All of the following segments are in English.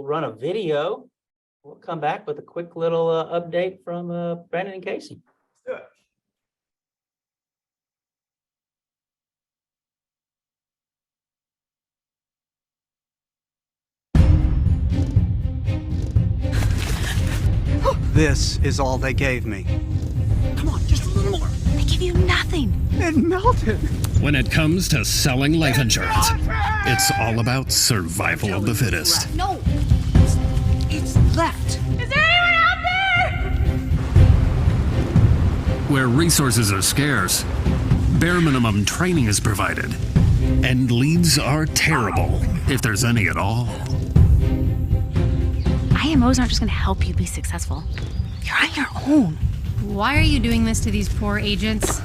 run a video. We'll come back with a quick little update from Brandon and Casey. Let's do it. This is all they gave me. Come on, just a little more. They give you nothing. It melted. When it comes to selling life insurance, it's all about survival of the fittest. No. It's left. Is there anyone out there? Where resources are scarce, bare minimum training is provided, and leads are terrible, if there's any at all. IMOs aren't just going to help you be successful. You're on your own. Why are you doing this to these poor agents?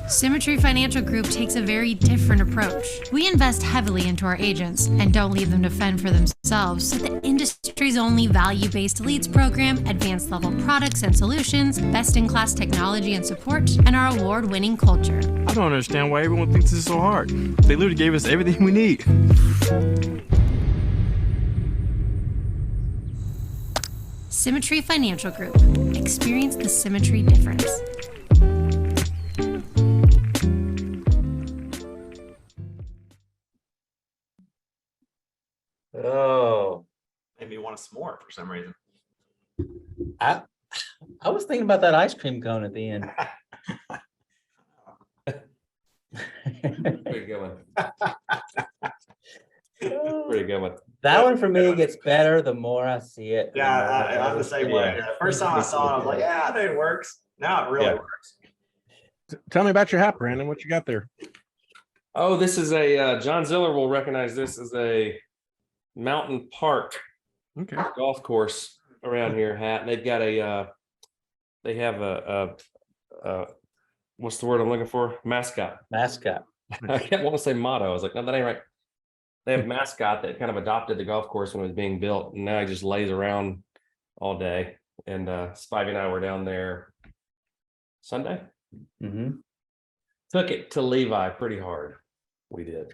Symmetry Financial Group takes a very different approach. We invest heavily into our agents and don't leave them to fend for themselves. With the industry's only value-based leads program, advanced level products and solutions, best-in-class technology and support, and our award-winning culture. I don't understand why everyone thinks this is so hard. They literally gave us everything we need. Symmetry Financial Group. Experience the Symmetry difference. Oh, Made me want a s'more for some reason. I was thinking about that ice cream cone at the end. Pretty good one. Pretty good one. That one for me gets better the more I see it. Yeah, I'm the same way. The first time I saw it, I was like, yeah, I think it works. Now it really works. Tell me about your hat, Brandon. What you got there? Oh, this is a John Ziller will recognize this as a Mountain Park golf course around here hat. And they've got they have a what's the word I'm looking for? Mascot. I kept wanting to say motto. I was like, no, that ain't right. They have a mascot that kind of adopted the golf course when it was being built, and now he just lays around all day. And Spivey and I were down there Sunday. Mm-hmm. Took it to Levi pretty hard. We did.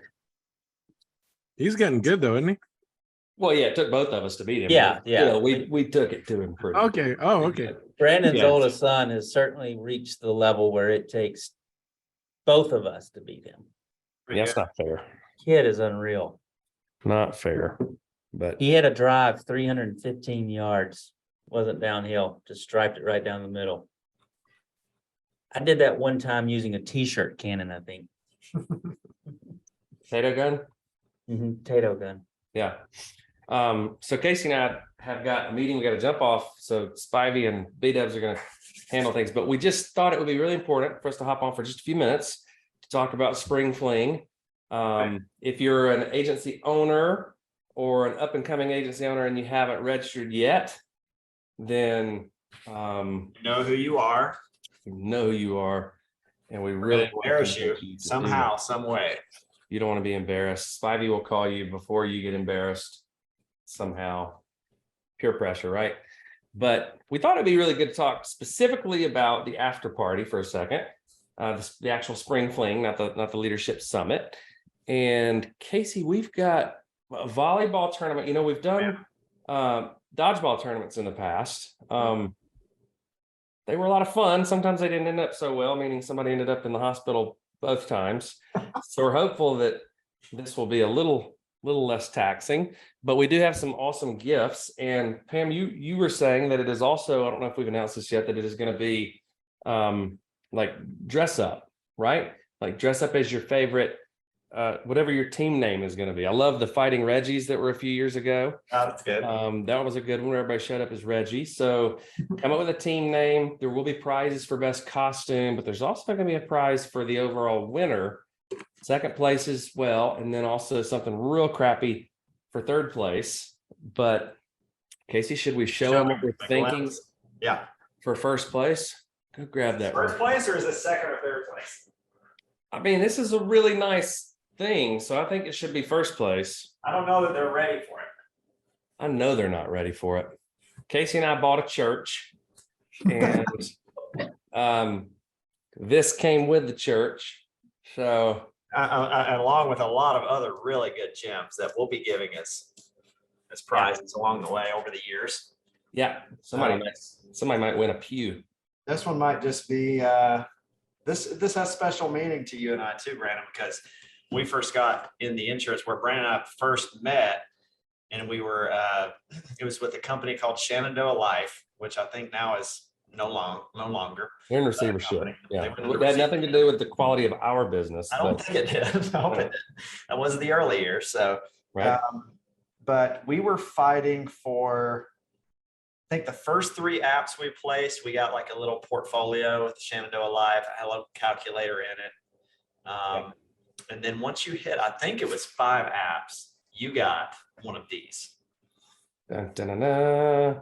He's getting good though, isn't he? Well, yeah, it took both of us to beat him. Yeah, but, you know, we took it to him pretty. Okay. Oh, okay. Brandon's oldest son has certainly reached the level where it takes both of us to beat him. Yeah, that's not fair. Kid is unreal. Not fair. But He had a drive 315 yards. Wasn't downhill, just striped it right down the middle. I did that one time using a t-shirt cannon, I think. potato gun? Potato gun. Yeah. So Casey and I have got a meeting. We got to jump off. So Spivey and B-Dubs are going to handle things. But we just thought it would be really important for us to hop on for just a few minutes to talk about Spring Fling. If you're an agency owner or an up-and-coming agency owner and you haven't registered yet, then you know who you are. You know who you are. And we really embarrass you somehow, some way. You don't want to be embarrassed. Spivey will call you before you get embarrassed somehow. Peer pressure, right? But we thought it'd be really good to talk specifically about the after party for a second. The actual Spring Fling, not the leadership summit. And Casey, we've got a volleyball tournament. You know, we've done dodgeball tournaments in the past. They were a lot of fun. Sometimes they didn't end up so well, meaning somebody ended up in the hospital both times. So we're hopeful that this will be a little less taxing, but we do have some awesome gifts. And Pam, you were saying that it is also, I don't know if we've announced this yet, that it is going to be like dress up, right? Like dress up as your favorite, whatever your team name is going to be. I love the Fighting Reggies that were a few years ago. Oh, that's good. That was a good one where everybody showed up as Reggie. So come up with a team name. There will be prizes for best costume, but there's also going to be a prize for the overall winner, second place as well, and then also something real crappy for third place. But Casey, should we show them what we're thinking? Yeah. For first place? Go grab that. First place, or is it second or third place? I mean, this is a really nice thing, so I think it should be first place. I don't know that they're ready for it. I know they're not ready for it. Casey and I bought a church, and this came with the church. So along with a lot of other really good gems that we'll be giving us. as prizes along the way over the years. Yeah, somebody might win a pew. This one might just be this has special meaning to you and I too, Brandon, because we first got in the insurance where Brandon and I first met, and we were it was with a company called Shenandoah Life, which I think now is no longer. You're in receivership. company. Yeah, They were in it had nothing to do with the quality of our business. I don't but- think it did. I hope it did. That was the early years. So, Right. But we were fighting for, I think the first 3 apps we placed, we got like a little portfolio with the Shenandoah Life, a little calculator in it. And then once you hit, I think it was 5 apps, you got one of these. Dun, dun, dun, dun.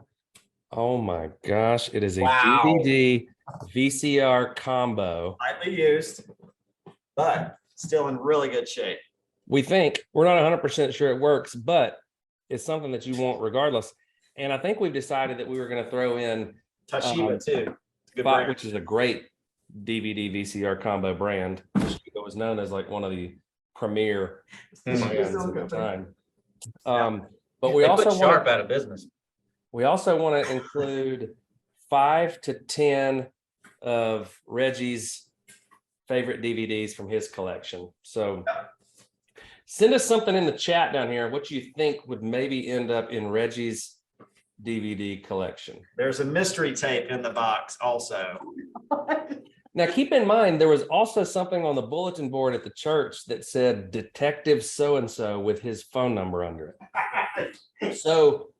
Oh my gosh, it is a Wow. DVD VCR combo. Lightly used, but still in really good shape. We think we're not 100% sure it works, but it's something that you want regardless. And I think we've decided that we were going to throw in Toshiba too. Good Spot, brand. which is a great DVD VCR combo brand. It was known as like one of the premier brands at the time. But we They also put Sharp want out of business. we also want to include 5 to 10 of Reggie's favorite DVDs from his collection. So send us something in the chat down here what you think would maybe end up in Reggie's DVD collection. There's a mystery tape in the box also. Now, keep in mind, there was also something on the bulletin board at the church that said Detective so-and-so with his phone number under it. So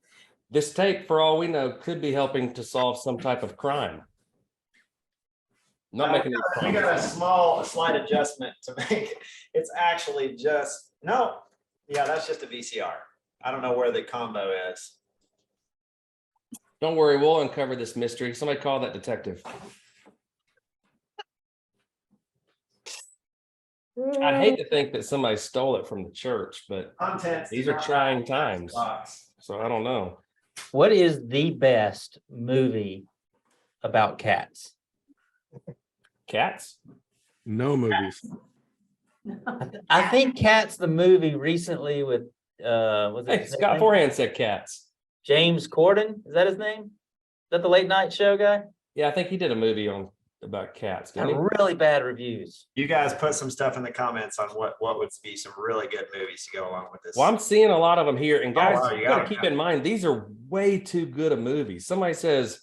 this tape, for all we know, could be helping to solve some type of crime. Not making We got a slight adjustment to make. It's actually just, no, yeah, that's just a VCR. I don't know where the combo is. Don't worry, we'll uncover this mystery. Somebody call that detective. I'd hate to think that somebody stole it from the church, but Contents. these are trying times. So I don't know. What is the best movie about cats? Cats? No movies. I think Cats the movie recently with was it Hey, Scott Forehand said cats. James Corden? Is that his name? Is that the late night show guy? Yeah, I think he did a movie about cats, didn't he? Really bad reviews. You guys put some stuff in the comments on what would be some really good movies to go along with this. Well, I'm seeing a lot of them here. And guys, wow, you you got to got 'em, keep yeah. in mind, these are way too good of movies. Somebody says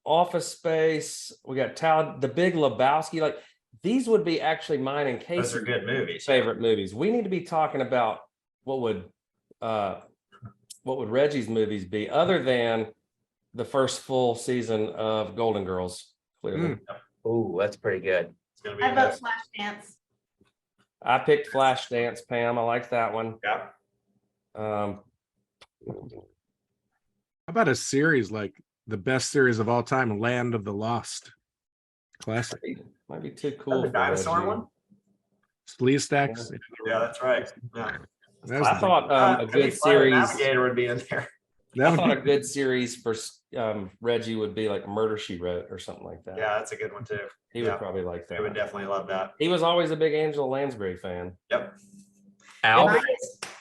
Office Space. We got The Big Lebowski. Like, these would be actually mine and Those Casey's are good movies. favorite movies. We need to be talking about what would Reggie's movies be other than the first full season of Golden Girls, clearly. Ooh, that's pretty good. It's gonna be I a vote mess. Flashdance. I picked Flashdance, Pam. I like that one. Yeah. Um, How about a series like the best series of all time, Land of the Lost? Classic. might be too cool. The for dinosaur Reggie. one? Flea Stacks. Yeah, that's right. Yeah. That was I the- thought a It'd be good fun if series. Navigator would be in there. that I would thought a be- good series for Reggie would be like Murder She Wrote or something like that. Yeah, that's a good one too. He yeah. would probably like I would that. definitely love that. He was always a big Angela Lansbury fan. Yep. Al? A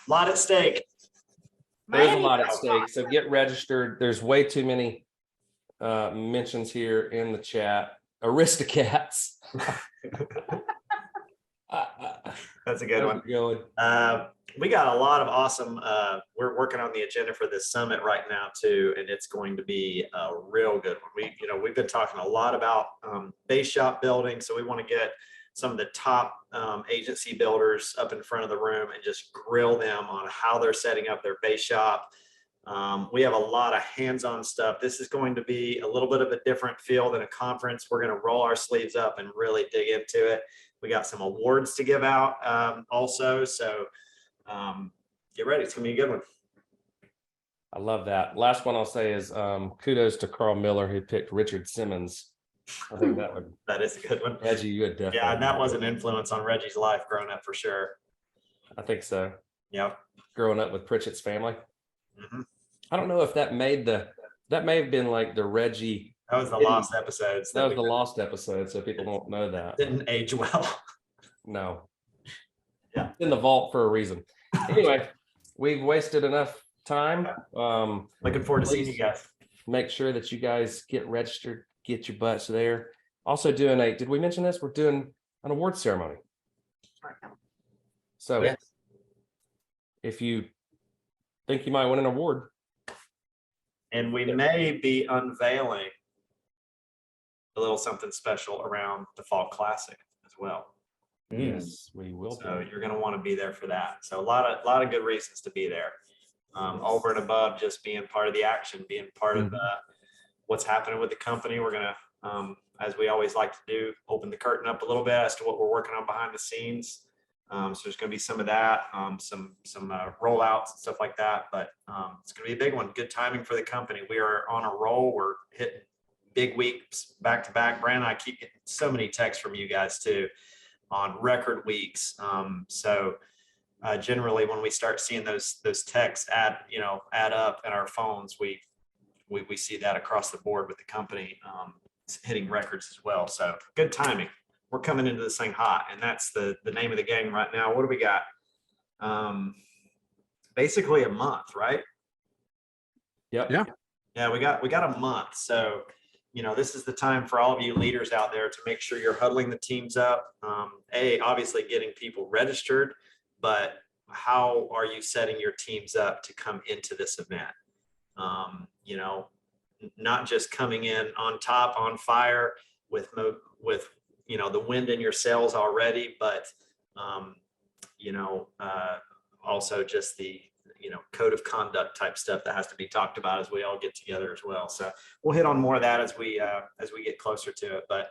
lot at stake. There's a lot at stake, so get registered. There's way too many mentions here in the chat. Aristocats. That's a good one. Good. We got a lot of awesome, we're working on the agenda for this summit right now too, and it's going to be a real good one. We've been talking a lot about base shop building, so we want to get some of the top agency builders up in front of the room and just grill them on how they're setting up their base shop. We have a lot of hands-on stuff. This is going to be a little bit of a different feel than a conference. We're going to roll our sleeves up and really dig into it. We got some awards to give out also, so get ready. It's gonna be a good one. I love that. Last one I'll say is kudos to Carl Miller who picked Richard Simmons. I think That is a good one. Reggie, you had definitely. Yeah, and that was an influence on Reggie's life growing up for sure. I think so. Yep. Growing up with Pritchett's family. Mhm. I don't know if that may have been like the Reggie. That was the lost episodes. That was the lost episode, so people won't know that. Didn't age well. No. Yeah. In the vault for a reason. Anyway, we've wasted enough time. Looking forward to seeing you Please guys. make sure that you guys get registered, get your butts there. Also doing did we mention this? We're doing an award ceremony. So Yes. if you think you might win an award, And we may be unveiling a little something special around the Fall Classic as well. yes, we will. So you're going to want to be there for that. So a lot of good reasons to be there. Over and above just being part of the action, being part of what's happening with the company. We're going to, as we always like to do, open the curtain up a little bit as to what we're working on behind the scenes. So there's going to be some of that, some rollouts and stuff like that. But it's going to be a big one. Good timing for the company. We are on a roll. We're hitting big weeks back to back. Brandon and I keep getting so many texts from you guys too on record weeks. Generally, when we start seeing those texts add up in our phones, we see that across the board with the company hitting records as well. So good timing. We're coming into this thing hot, and that's the name of the game right now. What do we got? Basically a month, right? Yep. Yeah, we got a month. So, this is the time for all of you leaders out there to make sure you're huddling the teams up. Obviously getting people registered, but how are you setting your teams up to come into this event? Not just coming in on top, on fire with the wind in your sails already, but also just the code of conduct type stuff that has to be talked about as we all get together as well. So we'll hit on more of that as we get closer to it. But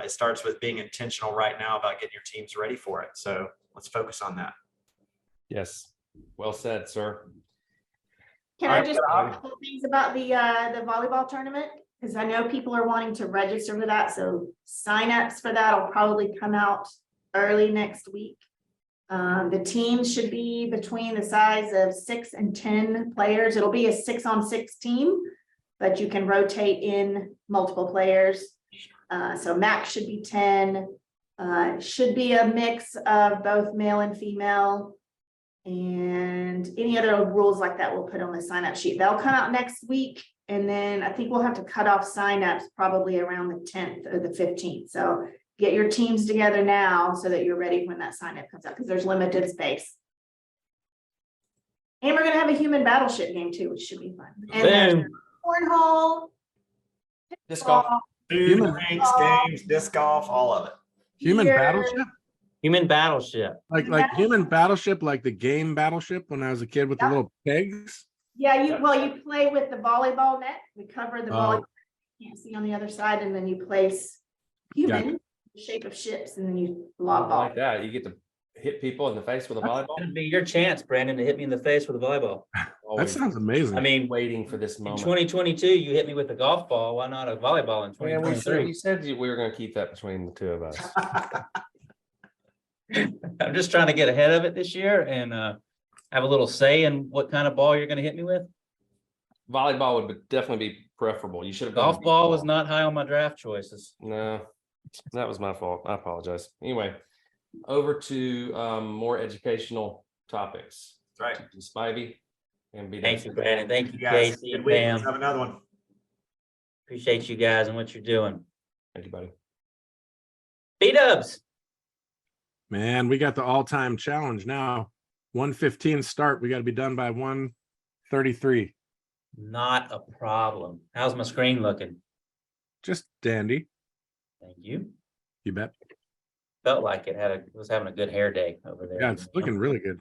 it starts with being intentional right now about getting your teams ready for it. So let's focus on that. Yes. Well said, sir. Can I just say a couple things about the volleyball tournament? Because I know people are wanting to register for that. So signups for that will probably come out early next week. The team should be between the size of 6 and 10 players. It'll be a 6-on-6 team, but you can rotate in multiple players. So max should be 10. Should be a mix of both male and female. And any other rules like that we'll put on the sign up sheet. They'll come out next week. And then I think we'll have to cut off signups probably around the 10th or the 15th. So get your teams together now so that you're ready when that sign up comes up, because there's limited space. And we're going to have a human battleship game too, which should be fun. And there's cornhole, Disc golf. Food, drinks, games, disc golf, all of it. Human beer. Battleship? Human Battleship. Like Human Battleship, like the game Battleship when I was a kid with the little pegs? Yeah, you play with the volleyball net. We cover the volleyball. You can't see on the other side, and then you place human shape of ships, and then you lob ball. Like that, you get to hit people in the face with a volleyball. It'd be your chance, Brandon, to hit me in the face with a volleyball. That Always sounds amazing. I mean, waiting for this in moment. 2022, you hit me with a golf ball. Why not a volleyball in Man, we 2023? said we were going to keep that between the two of us. I'm just trying to get ahead of it this year and have a little say in what kind of ball you're going to hit me with. Volleyball would definitely be preferable. You should have Golf ball was not high on my draft choices. No, that was my fault. I apologize. Anyway, over to more educational topics. That's right. Spivey and be Thank you, Brandon. Thank you, guys. Casey Good and week. Let's Pam. have another one. Appreciate you guys and what you're doing. Thank you, buddy. B-dubs. Man, we got the all-time challenge now. 1:15 start. We got to be done by 1:33. Not a problem. How's my screen looking? Just dandy. Thank you. You bet. Felt like it was having a good hair day over there. Yeah, it's looking really good.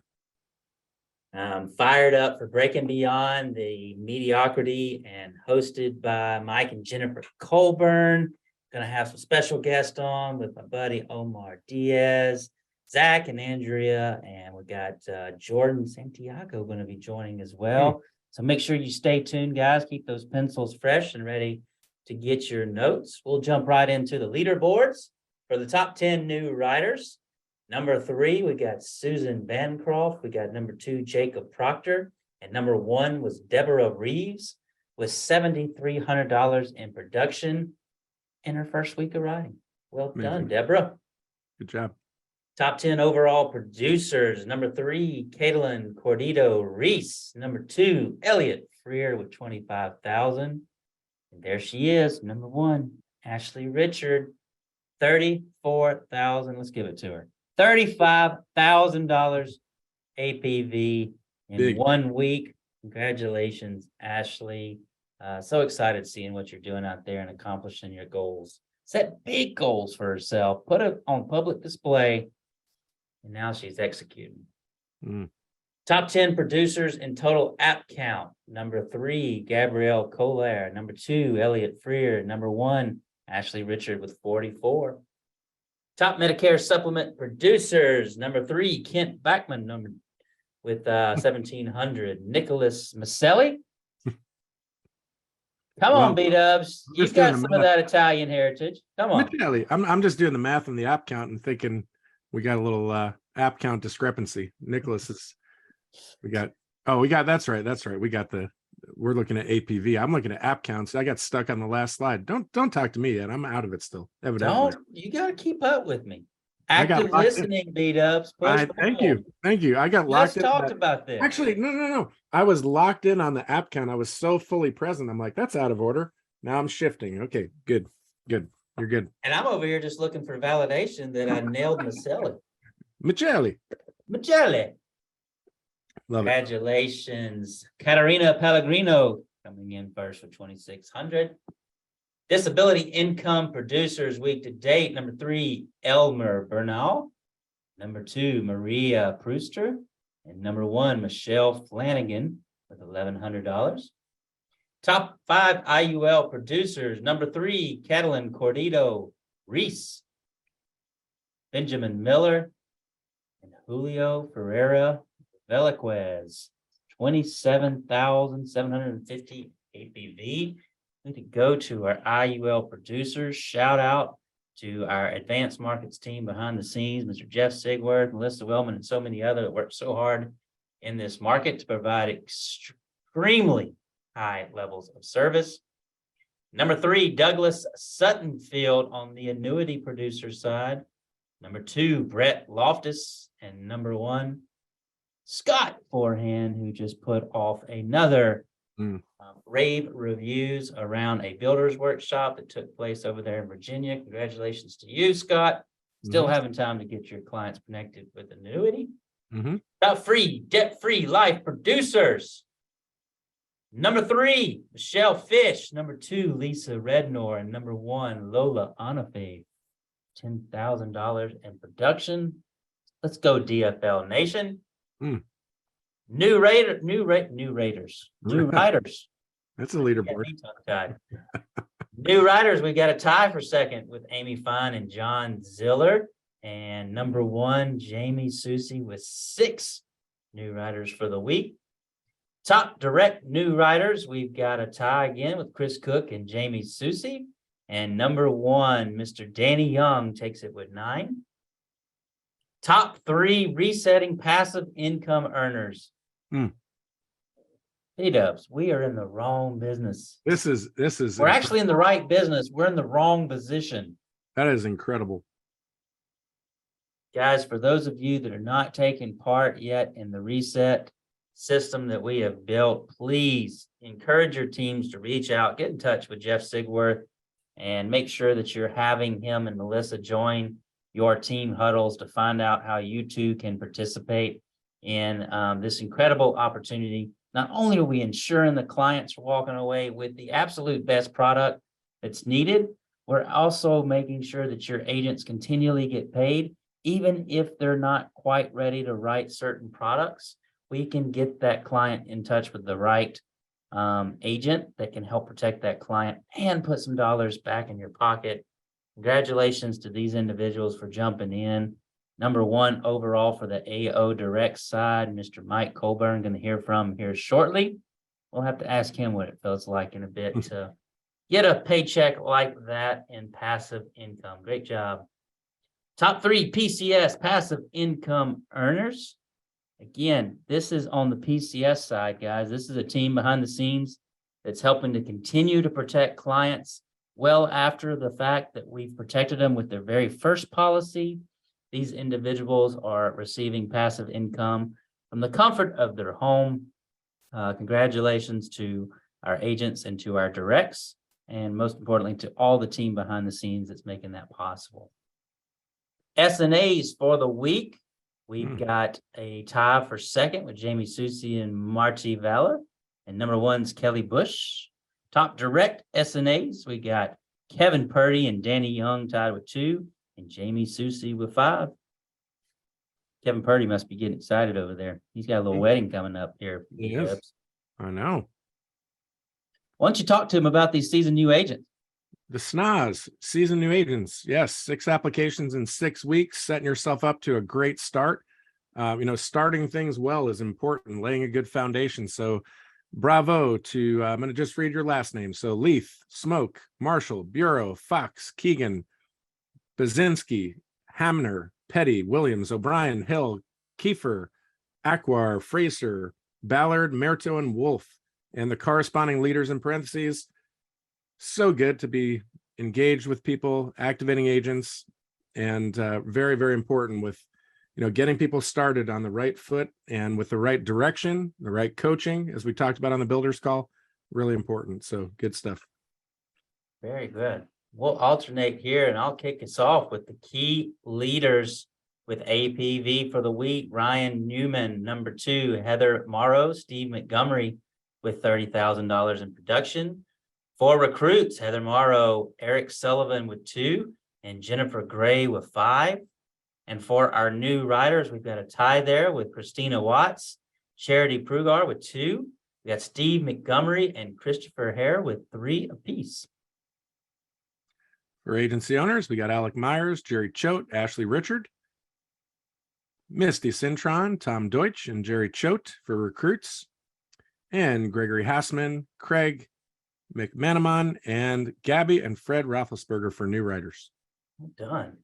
Fired up for Breaking Beyond the Mediocrity and hosted by Mike and Jennifer Colburn. Gonna have some special guests on with my buddy Omar Diaz, Zach and Andrea, and we got Jordan Santiago going to be joining as well. So make sure you stay tuned, guys. Keep those pencils fresh and ready to get your notes. We'll jump right into the leaderboards for the top 10 new riders. Number 3, we got Susan Bancroft. We got number 2, Jacob Proctor. And number 1 was Deborah Reeves with $7,300 in production in her first week of riding. Well done, Amazing. Deborah. Good job. Top 10 overall producers. Number 3, Caitlin Cordito Reese. Number 2, Elliot Freer with 25,000. And there she is, number 1, Ashley Richard, 34,000. Let's give it to her. $35,000 APV in Big. 1 week. Congratulations, Ashley. So excited seeing what you're doing out there and accomplishing your goals. Set big goals for herself, put it on public display, and now she's executing. Mm. Top 10 producers in total app count. Number 3, Gabrielle Collier. Number 2, Elliot Freer. Number 1, Ashley Richard with 44. Top Medicare supplement producers. Number 3, Kent Backman with 1,700. Nicholas Maselli. Come on, B-dubs. You've just doing got the some of math. that Italian heritage. Come on. Literally, I'm just doing the math on the app count and thinking we got a little app count discrepancy. Nicholas is, that's right. We're looking at APV. I'm looking at app counts. I got stuck on the last slide. Don't talk to me yet. I'm out of it still. Evidently. You got to keep up with me. I got Active locked in. listening, B-dubs. Thank you. I got locked in. Let's talk about this. Actually, no. I was locked in on the app count. I was so fully present. I'm like, that's out of order. Now I'm shifting. Okay, good. You're good. And I'm over here just looking for validation that I nailed Maselli. Michele. Love it. Congratulations. Katarina Pellegrino coming in first with 2,600. Disability income producers week to date. Number 3, Elmer Bernal. Number 2, Maria Prooster. And number 1, Michelle Flanagan with $1,100. Top 5 IUL producers. Number 3, Catalin Cordito Reese. Benjamin Miller and Julio Ferreira Veliquez. 27,750 APV. We need to go to our IUL producers. Shout out to our advanced markets team behind the scenes, Mr. Jeff Sigworth, Melissa Wellman, and so many others that work so hard in this market to provide extremely high levels of service. Number 3, Douglas Suttonfield on the annuity producer side. Number 2, Brett Loftus. And number 1, Scott Forehand, who just put off another rave reviews around a builder's workshop that took place over there in Virginia. Congratulations to you, Scott. Still having time to get your clients connected with annuity. Debt-free life producers. Number 3, Michelle Fish. Number 2, Lisa Rednor. And number 1, Lola Anafe. $10,000 in production. Let's go DFL Nation. New riders. That's a leaderboard. New riders, we got a tie for second with Amy Fine and John Ziller. And number 1, Jamie Susie with 6 new riders for the week. Top direct new riders, we've got a tie again with Chris Cook and Jamie Susie. And number 1, Mr. Danny Young takes it with 9. Top 3 resetting passive income earners. P-dubs, we are in the wrong business. This is We're actually in the right business. We're in the wrong position. That is incredible. Guys, for those of you that are not taking part yet in the reset system that we have built, please encourage your teams to reach out, get in touch with Jeff Sigworth, and make sure that you're having him and Melissa join your team huddles to find out how you too can participate in this incredible opportunity. Not only are we ensuring the clients are walking away with the absolute best product that's needed, we're also making sure that your agents continually get paid, even if they're not quite ready to write certain products. We can get that client in touch with the right agent that can help protect that client and put some dollars back in your pocket. Congratulations to these individuals for jumping in. Number 1 overall for the AO Direct side, Mr. Mike Colburn, going to hear from here shortly. We'll have to ask him what it feels like in a bit to get a paycheck like that in passive income. Great job. Top 3 PCS passive income earners. Again, this is on the PCS side, guys. This is a team behind the scenes that's helping to continue to protect clients well after the fact that we've protected them with their very first policy, These individuals are receiving passive income from the comfort of their home. Congratulations to our agents and to our directs, and most importantly, to all the team behind the scenes that's making that possible. SNAs for the week. We've got a tie for second with Jamie Susie and Marty Valor, and number one's Kelly Bush. Top direct SNAs, we got Kevin Purdy and Danny Young tied with 2, and Jamie Susie with 5. Kevin Purdy must be getting excited over there. He's got a little wedding coming up here. He is. I know. Why don't you talk to him about these season new agents? The SNAs, season new agents. Yes, 6 applications in 6 weeks, setting yourself up to a great start. Starting things well is important, laying a good foundation. So bravo to, I'm going to just read your last name. So Leith, Smoke, Marshall, Bureau, Fox, Keegan, Bazinski, Hamner, Petty, Williams, O'Brien, Hill, Kiefer, Aquar, Fraser, Ballard, Merto, and Wolf, and the corresponding leaders in parentheses. So good to be engaged with people, activating agents, and very, very important with, getting people started on the right foot and with the right direction, the right coaching, as we talked about on the builders call, really important. So good stuff. Very good. We'll alternate here, and I'll kick us off with the key leaders with APV for the week. Ryan Newman, number 2, Heather Morrow, Steve Montgomery with $30,000 in production. 4 recruits, Heather Morrow, Eric Sullivan with 2, and Jennifer Gray with 5. And for our new riders, we've got a tie there with Christina Watts, Charity Prugar with 2. We got Steve Montgomery and Christopher Hare with 3 apiece. For agency owners, we got Alec Myers, Jerry Choate, Ashley Richard, Misty Cintron, Tom Deutsch, and Jerry Choate for recruits, and Gregory Hassman, Craig McManaman, and Gabby and Fred Roethlisberger for new riders. Well done.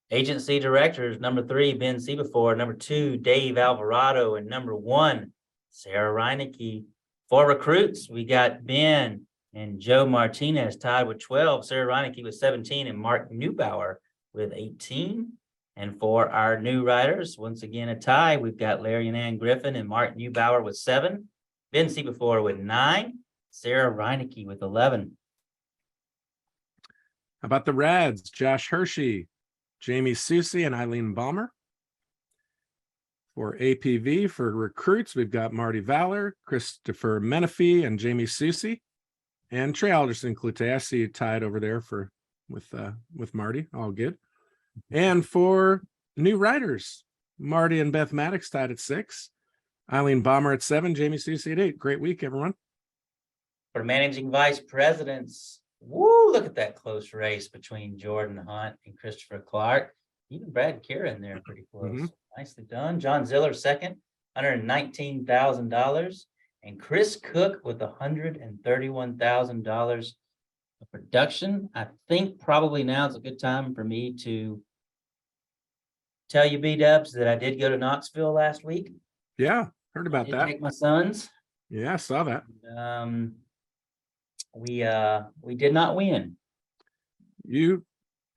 Agency directors, number 3, Ben Sebefor, number 2, Dave Alvarado, and number 1, Sarah Reinecke. For recruits, we got Ben and Joe Martinez tied with 12, Sarah Reinecke with 17, and Mark Neubauer with 18. And for our new riders, once again, a tie. We've got Larry and Ann Griffin and Mark Neubauer with 7, Ben Sebefor with 9, Sarah Reinecke with 11. How about the Rads? Josh Hershey, Jamie Susie, and Eileen Balmer. For APV, for recruits, we've got Marty Valor, Christopher Menifee, and Jamie Susie, and Trey Alderson Clute. I see you tied over there with Marty. All good. And for new riders, Marty and Beth Maddox tied at 6, Eileen Balmer at 7, Jamie Susie at 8. Great week, everyone. For managing vice presidents, woo, look at that close race between Jordan Hunt and Christopher Clark. Even Brad Kira in there pretty close. Nicely done. John Ziller second, $119,000. And Chris Cook with $131,000 of production. I think probably now is a good time for me to tell you, B-dubs, that I did go to Knoxville last week. Yeah, heard about that. Take my sons. Yeah, I saw that. We did not win. You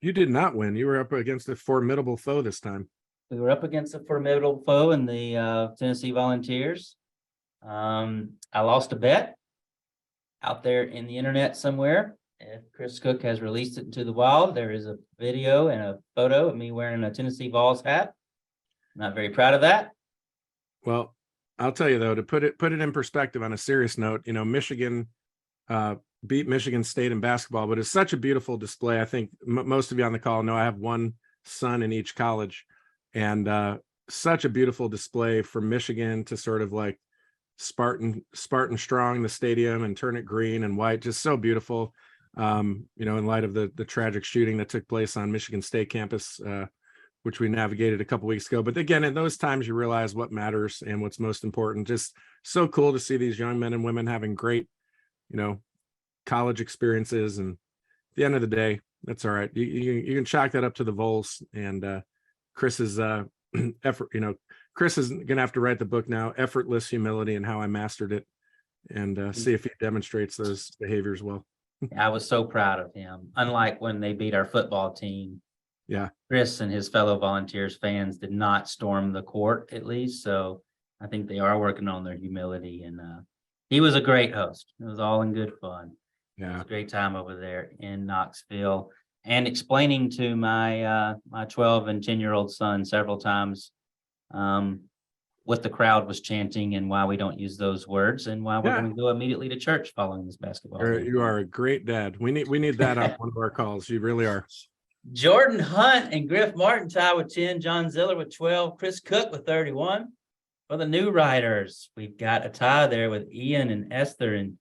did not win. You were up against a formidable foe this time. We were up against a formidable foe in the Tennessee Volunteers. I lost a bet out there in the internet somewhere. If Chris Cook has released it into the wild, there is a video and a photo of me wearing a Tennessee Vols hat. I'm not very proud of that. Well, I'll tell you though, to put it in perspective on a serious note, Michigan beat Michigan State in basketball, but it's such a beautiful display. I think most of you on the call know I have one son in each college, and such a beautiful display for Michigan to sort of like Spartan strong the stadium and turn it green and white, just so beautiful. In light of the tragic shooting that took place on Michigan State campus, which we navigated a couple weeks ago. But again, in those times, you realize what matters and what's most important. Just so cool to see these young men and women having great, college experiences. And at the end of the day, that's all right. You can chalk that up to the Vols and Chris's effort. Chris is going to have to write the book now, Effortless Humility and How I Mastered It, and see if he demonstrates those behaviors well. I was so proud of him. Unlike when they beat our football team Yeah. Chris and his fellow volunteers, fans did not storm the court at least. So I think they are working on their humility, and he was a great host. It was all in good fun. It was Yeah. a great time over there in Knoxville, and explaining to my my 12 and 10-year-old son several times what the crowd was chanting and why we don't use those words and why we're Yeah. going to go immediately to church following this basketball game. You are a great dad. We need that on one of our calls. You really are. Jordan Hunt and Griff Martin tie with 10, John Ziller with 12, Chris Cook with 31. For the new riders, we've got a tie there with Ian and Esther, and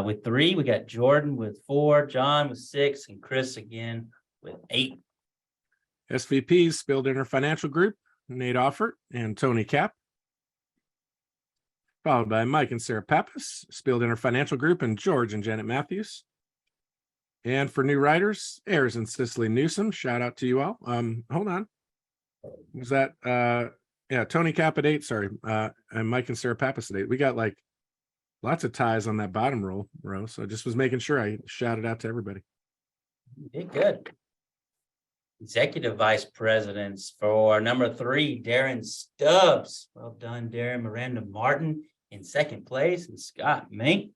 with 3, we got Jordan with 4, John with 6, and Chris again with 8. SVPs, Spill Dinner Financial Group, Nate Offert and Tony Cap. Followed by Mike and Sarah Pappas, Spill Dinner Financial Group, and George and Janet Matthews. And for new writers, Ayers and Cicely Newsom, shout out to you all. Hold on. Was that yeah, Tony Cap at 8, sorry. And Mike and Sarah Pappas at 8. We got like lots of ties on that bottom row. So I just was making sure I shouted out to everybody. You did good. Executive Vice Presidents for number 3, Darren Stubbs. Well done, Darren. Miranda Martin in 2nd place, and Scott Mink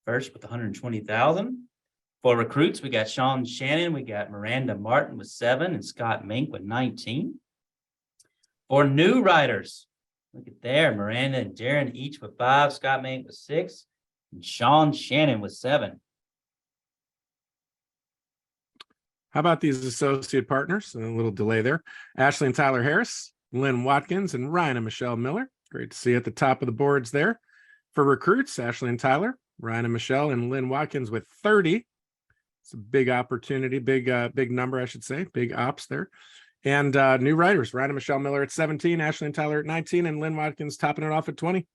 first with 120,000. For recruits, we got Sean Shannon, we got Miranda Martin with 7, and Scott Mink with 19. For new writers, look at there, Miranda and Darren each with 5, Scott Mink with 6, and Sean Shannon with 7. How about these associate partners? A little delay there. Ashley and Tyler Harris, Lynn Watkins, and Ryan and Michelle Miller. Great to see you at the top of the boards there. For recruits, Ashley and Tyler, Ryan and Michelle, and Lynn Watkins with 30. It's a big opportunity, big number, I should say, big ops there. And new writers, Ryan and Michelle Miller at 17, Ashley and Tyler at 19, and Lynn Watkins topping it off at 20.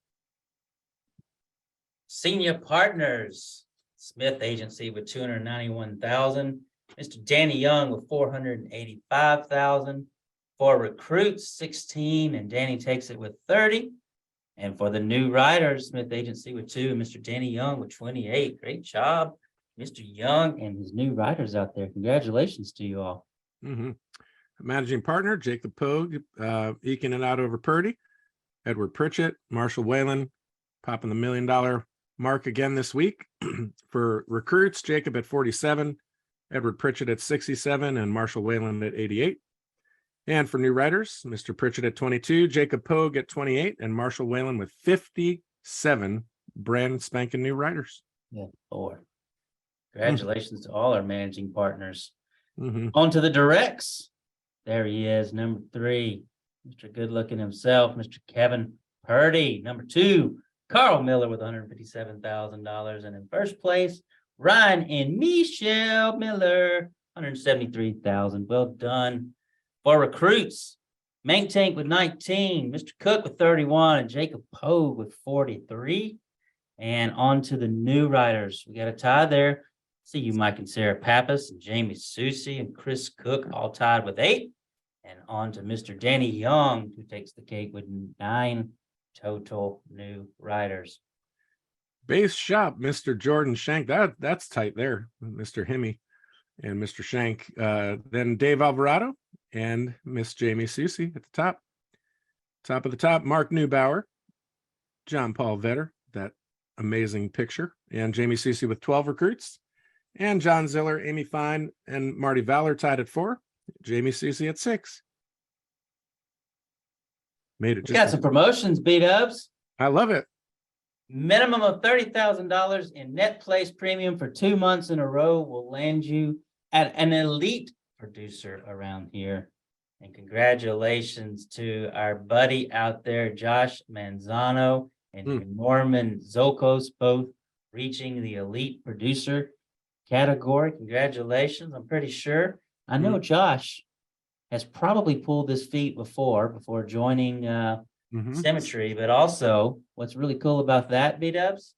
Senior partners, Smith Agency with 291,000. Mr. Danny Young with 485,000. For recruits, 16, and Danny takes it with 30. And for the new writers, Smith Agency with 2, and Mr. Danny Young with 28. Great job, Mr. Young and his new writers out there. Congratulations to you all. Mm-hmm. Managing partner, Jacob Pogue, eking it out over Purdy. Edward Pritchett, Marshall Whalen, popping the $1 million mark again this week. For recruits, Jacob at 47, Edward Pritchett at 67, and Marshall Whalen at 88. And for new writers, Mr. Pritchett at 22, Jacob Pogue at 28, and Marshall Whalen with 57 brand spanking new writers. Yeah, Lord. Congratulations to all our managing partners. Mm-hmm. On to the directs. There he is, number 3, Mr. Good Looking himself, Mr. Kevin Purdy. Number 2, Carl Miller with $157,000. And in first place, Ryan and Michelle Miller, $173,000. Well done. For recruits, Mank Tank with 19, Mr. Cook with 31, and Jacob Pogue with 43. And on to the new writers. We got a tie there. See you, Mike and Sarah Pappas, and Jamie Susie and Chris Cook, all tied with 8. And on to Mr. Danny Young, who takes the cake with 9 total new writers. Base shop, Mr. Jordan Shank. That's tight there, Mr. Hemme and Mr. Shank. Then Dave Alvarado and Miss Jamie Susie at the top. Top of the top, Mark Neubauer, John Paul Vetter, that amazing picture, and Jamie Susie with 12 recruits. And John Ziller, Amy Fine, and Marty Valor tied at 4. Jamie Susie at 6. Made it. We got some promotions, B-dubs. I love it. Minimum of $30,000 in net place premium for 2 months in a row will land you at an elite producer around here. And congratulations to our buddy out there, Josh Manzano and Norman Zokos, both reaching the elite producer category. Congratulations. I'm pretty sure. I know Josh has probably pulled this feat before joining Symmetry, but also what's really cool about that, B-dubs,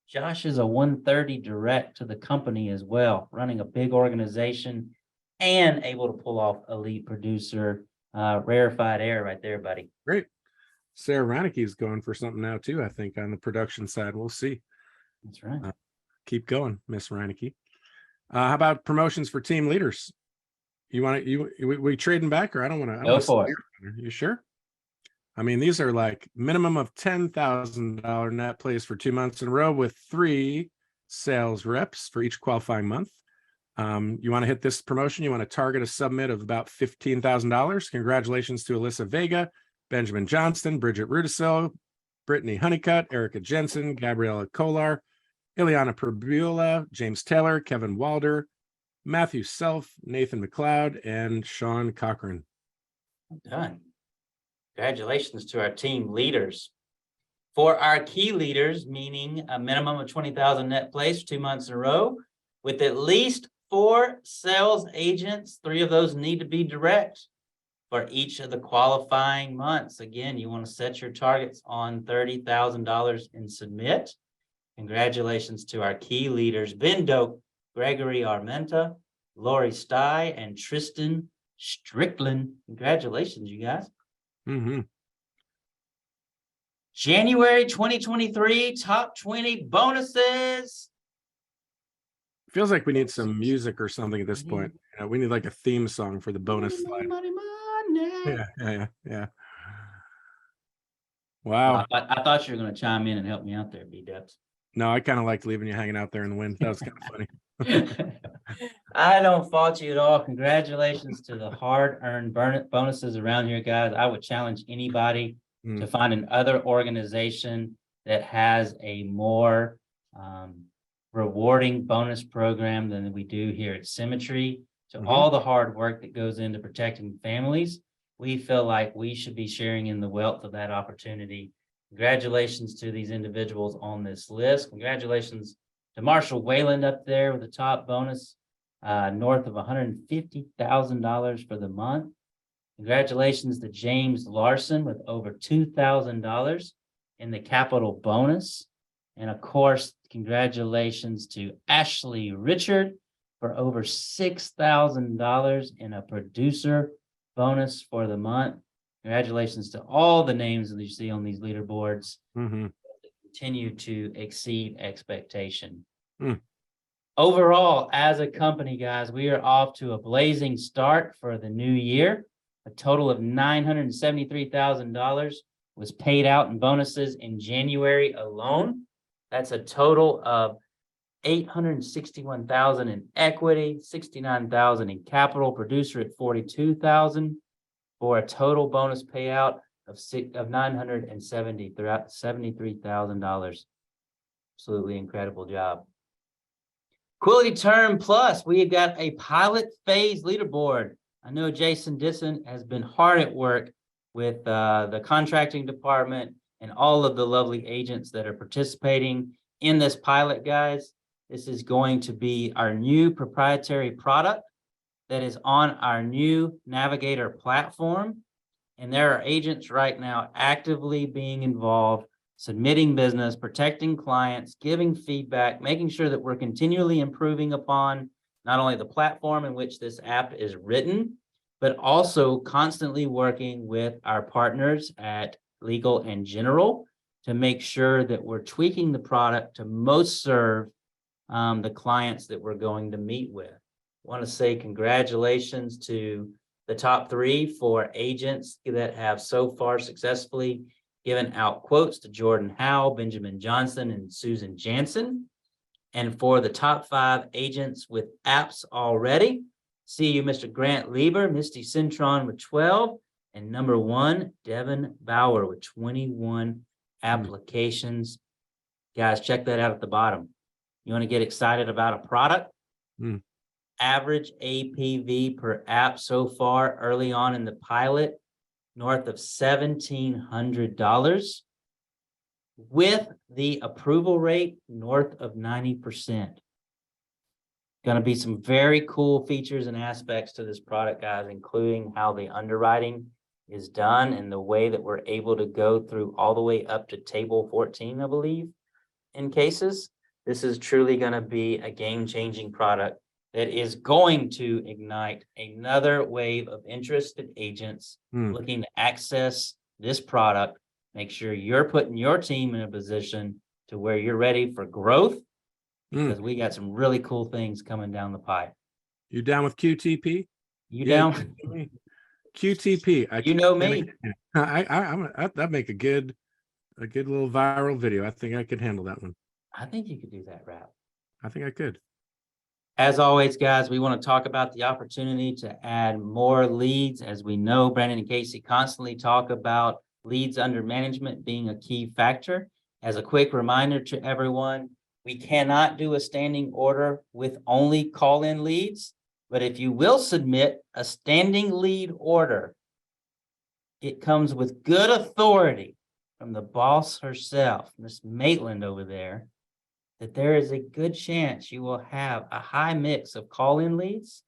Josh is a 130 direct to the company as well, running a big organization and able to pull off elite producer, rarefied air right there, buddy. Great. Sarah Reineke is going for something now too, I think, on the production side. We'll see. That's right. Keep going, Miss Reineke. How about promotions for team leaders? You want to, we trading back, or I don't want to. Go for it. You sure? I mean, these are like minimum of $10,000 net plays for 2 months in a row with 3 sales reps for each qualifying month. You want to hit this promotion? You want to target a submit of about $15,000. Congratulations to Alyssa Vega, Benjamin Johnston, Bridget Rudisil, Brittany Honeycutt, Erica Jensen, Gabriella Kolar, Ileana Probula, James Taylor, Kevin Walder, Matthew Self, Nathan McLeod, and Sean Cochran. Done. Congratulations to our team leaders. For our key leaders, meaning a minimum of 20,000 net plays 2 months in a row, with at least 4 sales agents, 3 of those need to be direct for each of the qualifying months. Again, you want to set your targets on $30,000 and submit. Congratulations to our key leaders, Ben Doak, Gregory Armenta, Lori Stye, and Tristan Strickland. Congratulations, you guys. Mm-hmm. January 2023 top 20 bonuses. Feels like we need some music or something at this point. You know, we need like a theme song for the bonus slide. Money. Yeah. Wow. Well, I thought you were going to chime in and help me out there, B-Dubs. No, I kind of liked leaving you hanging out there in the wind. That was kind of funny. I don't fault you at all. Congratulations to the hard-earned bonuses around here, guys. I would challenge anybody to find another organization that has a more rewarding bonus program than we do here at Symmetry. So all the hard work that goes into protecting families, we feel like we should be sharing in the wealth of that opportunity. Congratulations to these individuals on this list. Congratulations to Marshall Wayland up there with the top bonus, north of $150,000 for the month. Congratulations to James Larson with over $2,000 in the capital bonus. And of course, congratulations to Ashley Richard for over $6,000 in a producer bonus for the month. Congratulations to all the names that you see on these leaderboards. Continue to exceed expectation. Overall, as a company, guys, we are off to a blazing start for the new year. A total of $973,000 was paid out in bonuses in January alone. That's a total of $861,000 in equity, $69,000 in capital, producer at $42,000 for a total bonus payout of $973,000. Absolutely incredible job. Quality Term Plus, we have got a pilot phase leaderboard. I know Jason Disson has been hard at work with the contracting department and all of the lovely agents that are participating in this pilot, guys. This is going to be our new proprietary product that is on our new Navigator platform. And there are agents right now actively being involved, submitting business, protecting clients, giving feedback, making sure that we're continually improving upon not only the platform in which this app is written, but also constantly working with our partners at Legal and General to make sure that we're tweaking the product to most serve the clients that we're going to meet with. I want to say congratulations to the top 3 for agents that have so far successfully given out quotes to Jordan Howe, Benjamin Johnson, and Susan Jansen. And for the top 5 agents with apps already, see you, Mr. Grant Lieber, Misty Cintron with 12, and number 1, Devin Bauer with 21 applications. Guys, check that out at the bottom. You want to get excited about a product? Average APV per app so far early on in the pilot, north of $1,700, with the approval rate north of 90%. Going to be some very cool features and aspects to this product, guys, including how the underwriting is done and the way that we're able to go through all the way up to table 14, I believe, in cases. This is truly going to be a game-changing product that is going to ignite another wave of interested agents looking to access this product. Make sure you're putting your team in a position to where you're ready for growth, because we got some really cool things coming down the pipe. You down with QTP? You Yeah, down? QTP. You know me. That'd make a good little viral video. I think I could handle that one. I think you could do that rap. I think I could. As always, guys, we want to talk about the opportunity to add more leads. As we know, Brandon and Casey constantly talk about leads under management being a key factor. As a quick reminder to everyone, we cannot do a standing order with only call-in leads, but if you will submit a standing lead order, it comes with good authority from the boss herself, Miss Maitland over there, that there is a good chance you will have a high mix of call-in leads,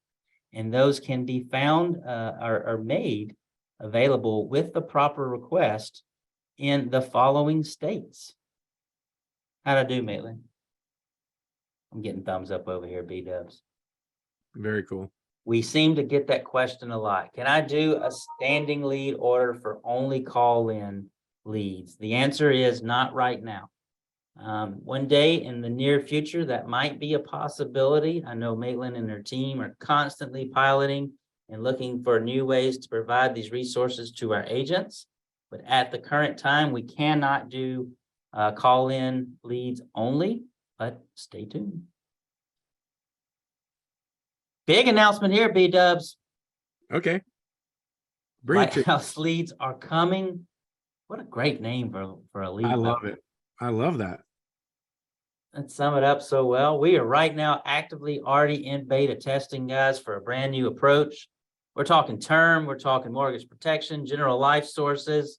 and those can be found or made available with the proper request in the following states. How'd I do, Maitland? I'm getting thumbs up over here, B-dubs. Very cool. We seem to get that question a lot. Can I do a standing lead order for only call-in leads? The answer is not right now. One day in the near future, that might be a possibility. I know Maitland and her team are constantly piloting and looking for new ways to provide these resources to our agents. But at the current time, we cannot do call-in leads only, but stay tuned. Big announcement here, B-dubs. Okay. Bring it to. Lighthouse leads are coming. What a great name for a lead. I love it. I love that. Let's sum it up so well. We are right now actively already in beta testing, guys, for a brand new approach. We're talking term, we're talking mortgage protection, general life sources.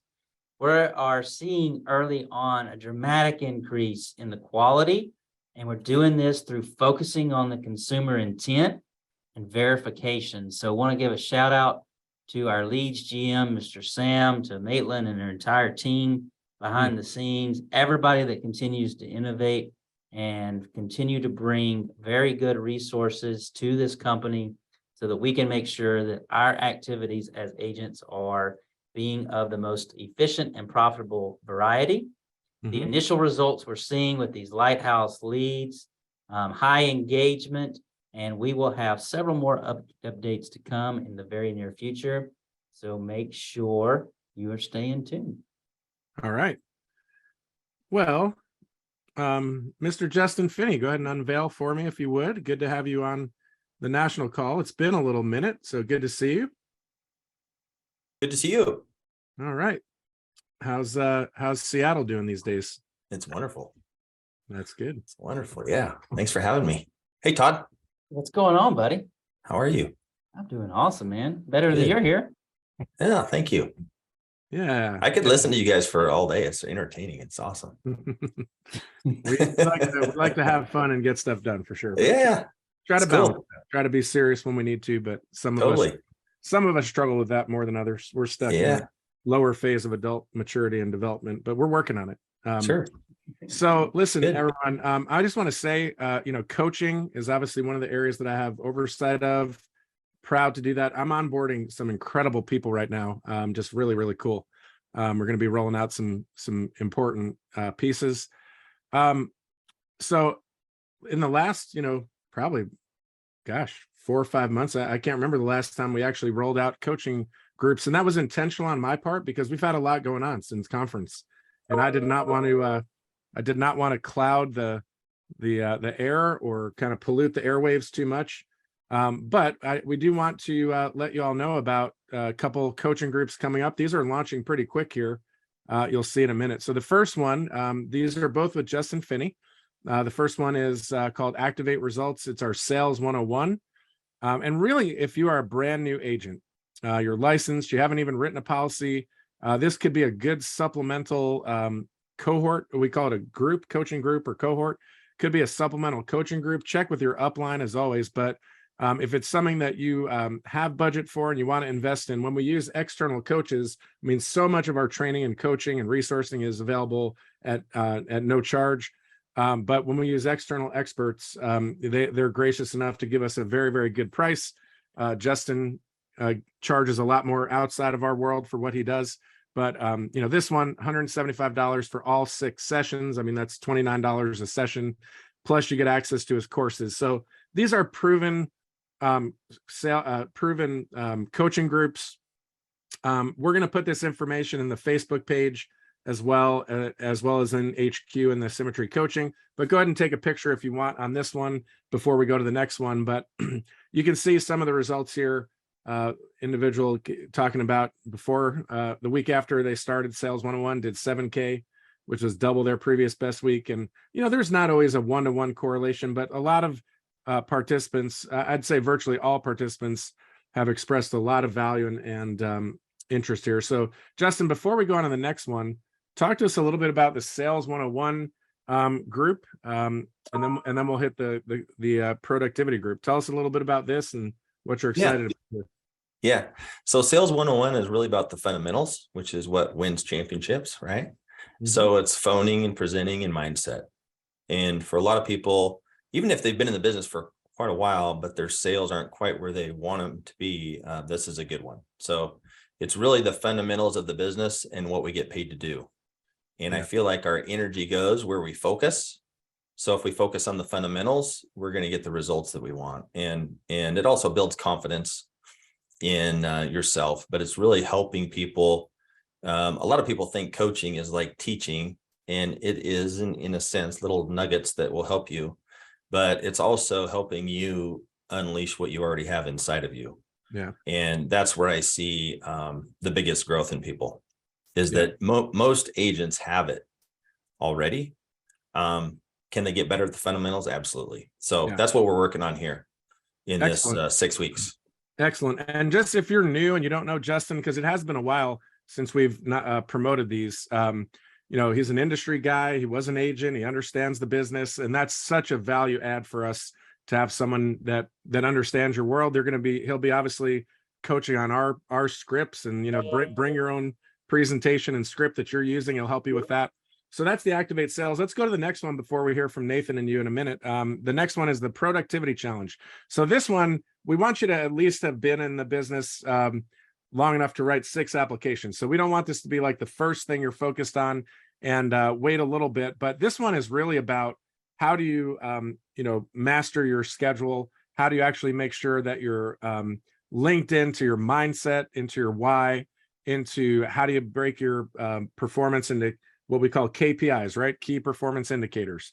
We are seeing early on a dramatic increase in the quality, and we're doing this through focusing on the consumer intent and verification. So I want to give a shout out to our leads GM, Mr. Sam, to Maitland and her entire team behind the scenes, everybody that continues to innovate and continue to bring very good resources to this company so that we can make sure that our activities as agents are being of the most efficient and profitable variety. The initial results we're seeing with these Lighthouse leads, high engagement, and we will have several more updates to come in the very near future. So make sure you are staying tuned. All right. Well, Mr. Justin Finney, go ahead and unveil for me if you would. Good to have you on the national call. It's been a little minute, so good to see you. Good to see you. All right. How's Seattle doing these days? It's wonderful. That's good. It's wonderful. Yeah. Thanks for having me. Hey, Todd. What's going on, buddy? How are you? I'm doing awesome, man. Better that you're here. Yeah, thank you. Yeah. I could listen to you guys for all day. It's entertaining. It's awesome. we like to have fun and get stuff done for sure. Yeah. Try to balance that. Try to be serious when we need to, but some of us struggle with that more than others. We're stuck in a lower phase of adult maturity and development, but we're working on it. Sure. So listen, everyone, I just want to say, coaching is obviously one of the areas that I have oversight of. Proud to do that. I'm onboarding some incredible people right now. Just really, really cool. We're going to be rolling out some important pieces. So in the last, probably, 4 or 5 months, I can't remember the last time we actually rolled out coaching groups, and that was intentional on my part because we've had a lot going on since conference, and I did not want to cloud the air or kind of pollute the airwaves too much. But we do want to let you all know about a couple coaching groups coming up. These are launching pretty quick here. You'll see in a minute. So the first one, these are both with Justin Finney. The first one is called Activate Results. It's our Sales 101. And really, if you are a brand new agent, you're licensed, you haven't even written a policy, this could be a good supplemental cohort. We call it a group, coaching group or cohort. Could be a supplemental coaching group. Check with your upline as always. But if it's something that you have budget for and you want to invest in, when we use external coaches, I mean, so much of our training and coaching and resourcing is available at no charge. But when we use external experts, they're gracious enough to give us a very, very good price. Justin charges a lot more outside of our world for what he does. But, this one, $175 for all 6 sessions. I mean, that's $29 a session. Plus you get access to his courses. So these are proven proven coaching groups. We're going to put this information in the Facebook page as well as in HQ and the Symmetry Coaching. But go ahead and take a picture if you want on this one before we go to the next one. But you can see some of the results here. Individual talking about before the week after they started Sales 101 did 7K, which was double their previous best week. And, there's not always a one-to-one correlation, but a lot of participants, I'd say virtually all participants, have expressed a lot of value and interest here. So Justin, before we go on to the next one, talk to us a little bit about the Sales 101 group, and then we'll hit the productivity group. Tell us a little bit about this and what you're excited about. Yeah. So Sales 101 is really about the fundamentals, which is what wins championships, right? Mm-hmm. So it's phoning and presenting and mindset. And for a lot of people, even if they've been in the business for quite a while, but their sales aren't quite where they want them to be, this is a good one. So it's really the fundamentals of the business and what we get paid to do. And I feel like our energy goes where we focus. So if we focus on the fundamentals, we're going to get the results that we want. And it also builds confidence in yourself, but it's really helping people. A lot of people think coaching is like teaching, and it is in a sense, little nuggets that will help you, but it's also helping you unleash what you already have inside of you. Yeah. And that's where I see the biggest growth in people is that most agents have it already. Can they get better at the fundamentals? Absolutely. So that's what we're working on here in this 6 weeks. Excellent. And just if you're new and you don't know Justin, because it has been a while since we've not promoted these, he's an industry guy. He was an agent. He understands the business, and that's such a value add for us to have someone that understands your world. He'll be obviously coaching on our scripts, and bring your own presentation and script that you're using. He'll help you with that. So that's the Activate Sales. Let's go to the next one before we hear from Nathan and you in a minute. The next one is the Productivity Challenge. So this one, we want you to at least have been in the business long enough to write 6 applications. So we don't want this to be like the first thing you're focused on and wait a little bit. But this one is really about how do you, master your schedule? How do you actually make sure that you're linked into your mindset, into your why, into how do you break your performance into what we call KPIs, right? Key performance indicators.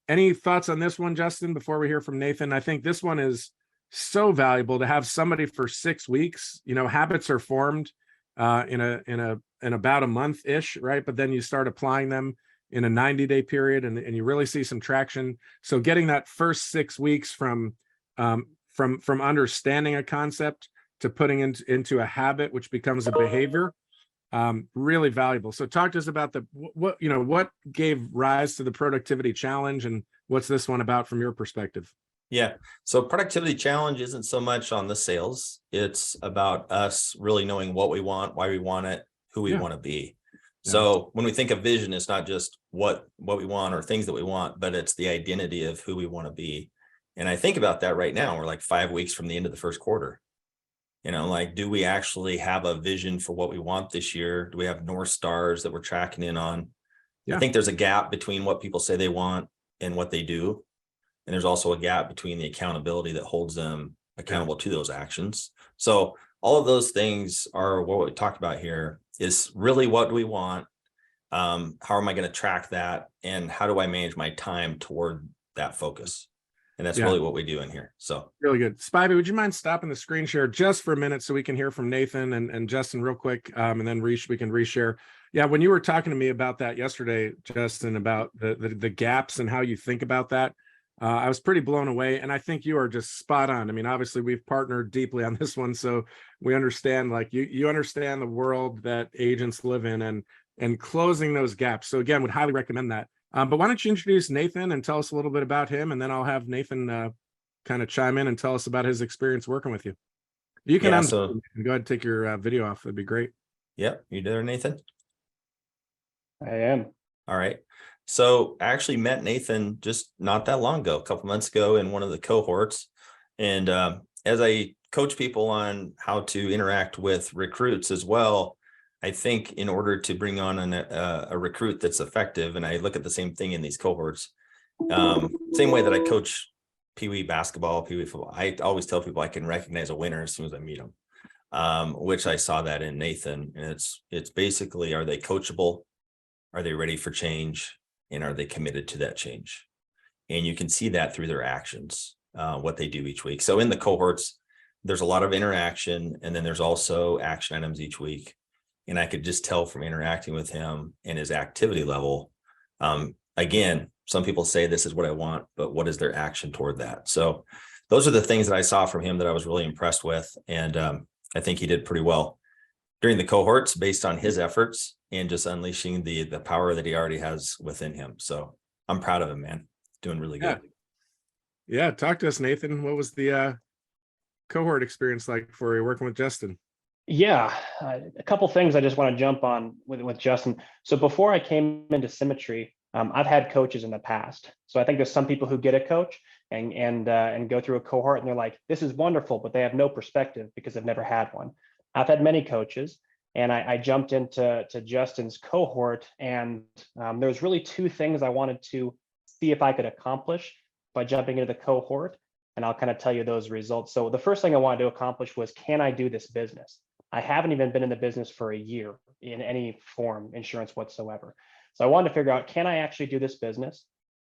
Any thoughts on this one, Justin, before we hear from Nathan? I think this one is so valuable to have somebody for 6 weeks. Habits are formed in about a month-ish, right? But then you start applying them in a 90-day period and you really see some traction. So getting that first 6 weeks from understanding a concept to putting into a habit, which becomes a behavior, really valuable. So talk to us about what gave rise to the Productivity Challenge, and what's this one about from your perspective? Yeah. So Productivity Challenge isn't so much on the sales. It's about us really knowing what we want, why we want it, who we want to be. So when we think of vision, it's not just what we want or things that we want, but it's the identity of who we want to be. And I think about that right now. We're like 5 weeks from the end of the first quarter. Do we actually have a vision for what we want this year? Do we have North Stars that we're tracking in on? I think there's a gap between what people say they want and what they do. And there's also a gap between the accountability that holds them accountable to those actions. So all of those things are what we talked about here is really what do we want? How am I going to track that? And how do I manage my time toward that focus? And that's really what we do in here. So really good. Spivey, would you mind stopping the screen share just for a minute so we can hear from Nathan and Justin real quick, and then we can reshare. Yeah, when you were talking to me about that yesterday, Justin, about the gaps and how you think about that, I was pretty blown away. And I think you are just spot on. I mean, obviously we've partnered deeply on this one, so we understand, you understand the world that agents live in and closing those gaps. So again, would highly recommend that. But why don't you introduce Nathan and tell us a little bit about him, and then I'll have Nathan kind of chime in and tell us about his experience working with you. You can go ahead and take your video off. That'd be great. Yep. You there, Nathan? I am. All right. So I actually met Nathan just not that long ago, a couple months ago in one of the cohorts. And as I coach people on how to interact with recruits as well, I think in order to bring on a recruit that's effective, and I look at the same thing in these cohorts, same way that I coach Pee Wee basketball, Pee Wee football. I always tell people I can recognize a winner as soon as I meet them, which I saw that in Nathan. And it's basically, are they coachable? Are they ready for change? And are they committed to that change? And you can see that through their actions, what they do each week. So in the cohorts, there's a lot of interaction, and then there's also action items each week. And I could just tell from interacting with him and his activity level. Again, some people say this is what I want, but what is their action toward that? So those are the things that I saw from him that I was really impressed with. And I think he did pretty well during the cohorts based on his efforts and just unleashing the power that he already has within him. So I'm proud of him, man. Doing really good. Yeah. Talk to us, Nathan. What was the cohort experience like for you working with Justin? Yeah, a couple things I just want to jump on with Justin. So before I came into Symmetry, I've had coaches in the past. So I think there's some people who get a coach and go through a cohort and they're like, this is wonderful, but they have no perspective because they've never had one. I've had many coaches, and I jumped into Justin's cohort, and there was really two things I wanted to see if I could accomplish by jumping into the cohort, and I'll kind of tell you those results. So the first thing I wanted to accomplish was, can I do this business? I haven't even been in the business for a year in any form, insurance whatsoever. So I wanted to figure out, can I actually do this business?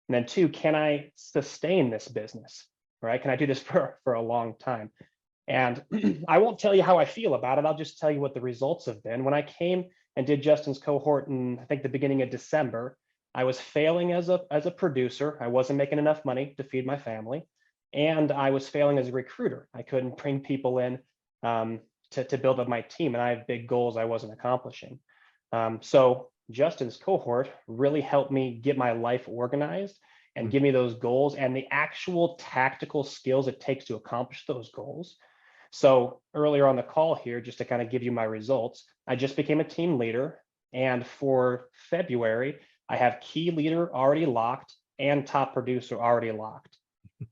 And then two, can I sustain this business, right? Can I do this for a long time? And I won't tell you how I feel about it. I'll just tell you what the results have been. When I came and did Justin's cohort in, I think, the beginning of December, I was failing as a producer. I wasn't making enough money to feed my family. And I was failing as a recruiter. I couldn't bring people in to build up my team. And I have big goals I wasn't accomplishing. So Justin's cohort really helped me get my life organized and give me those goals and the actual tactical skills it takes to accomplish those goals. So earlier on the call here, just to kind of give you my results, I just became a team leader. And for February, I have key leader already locked and top producer already locked.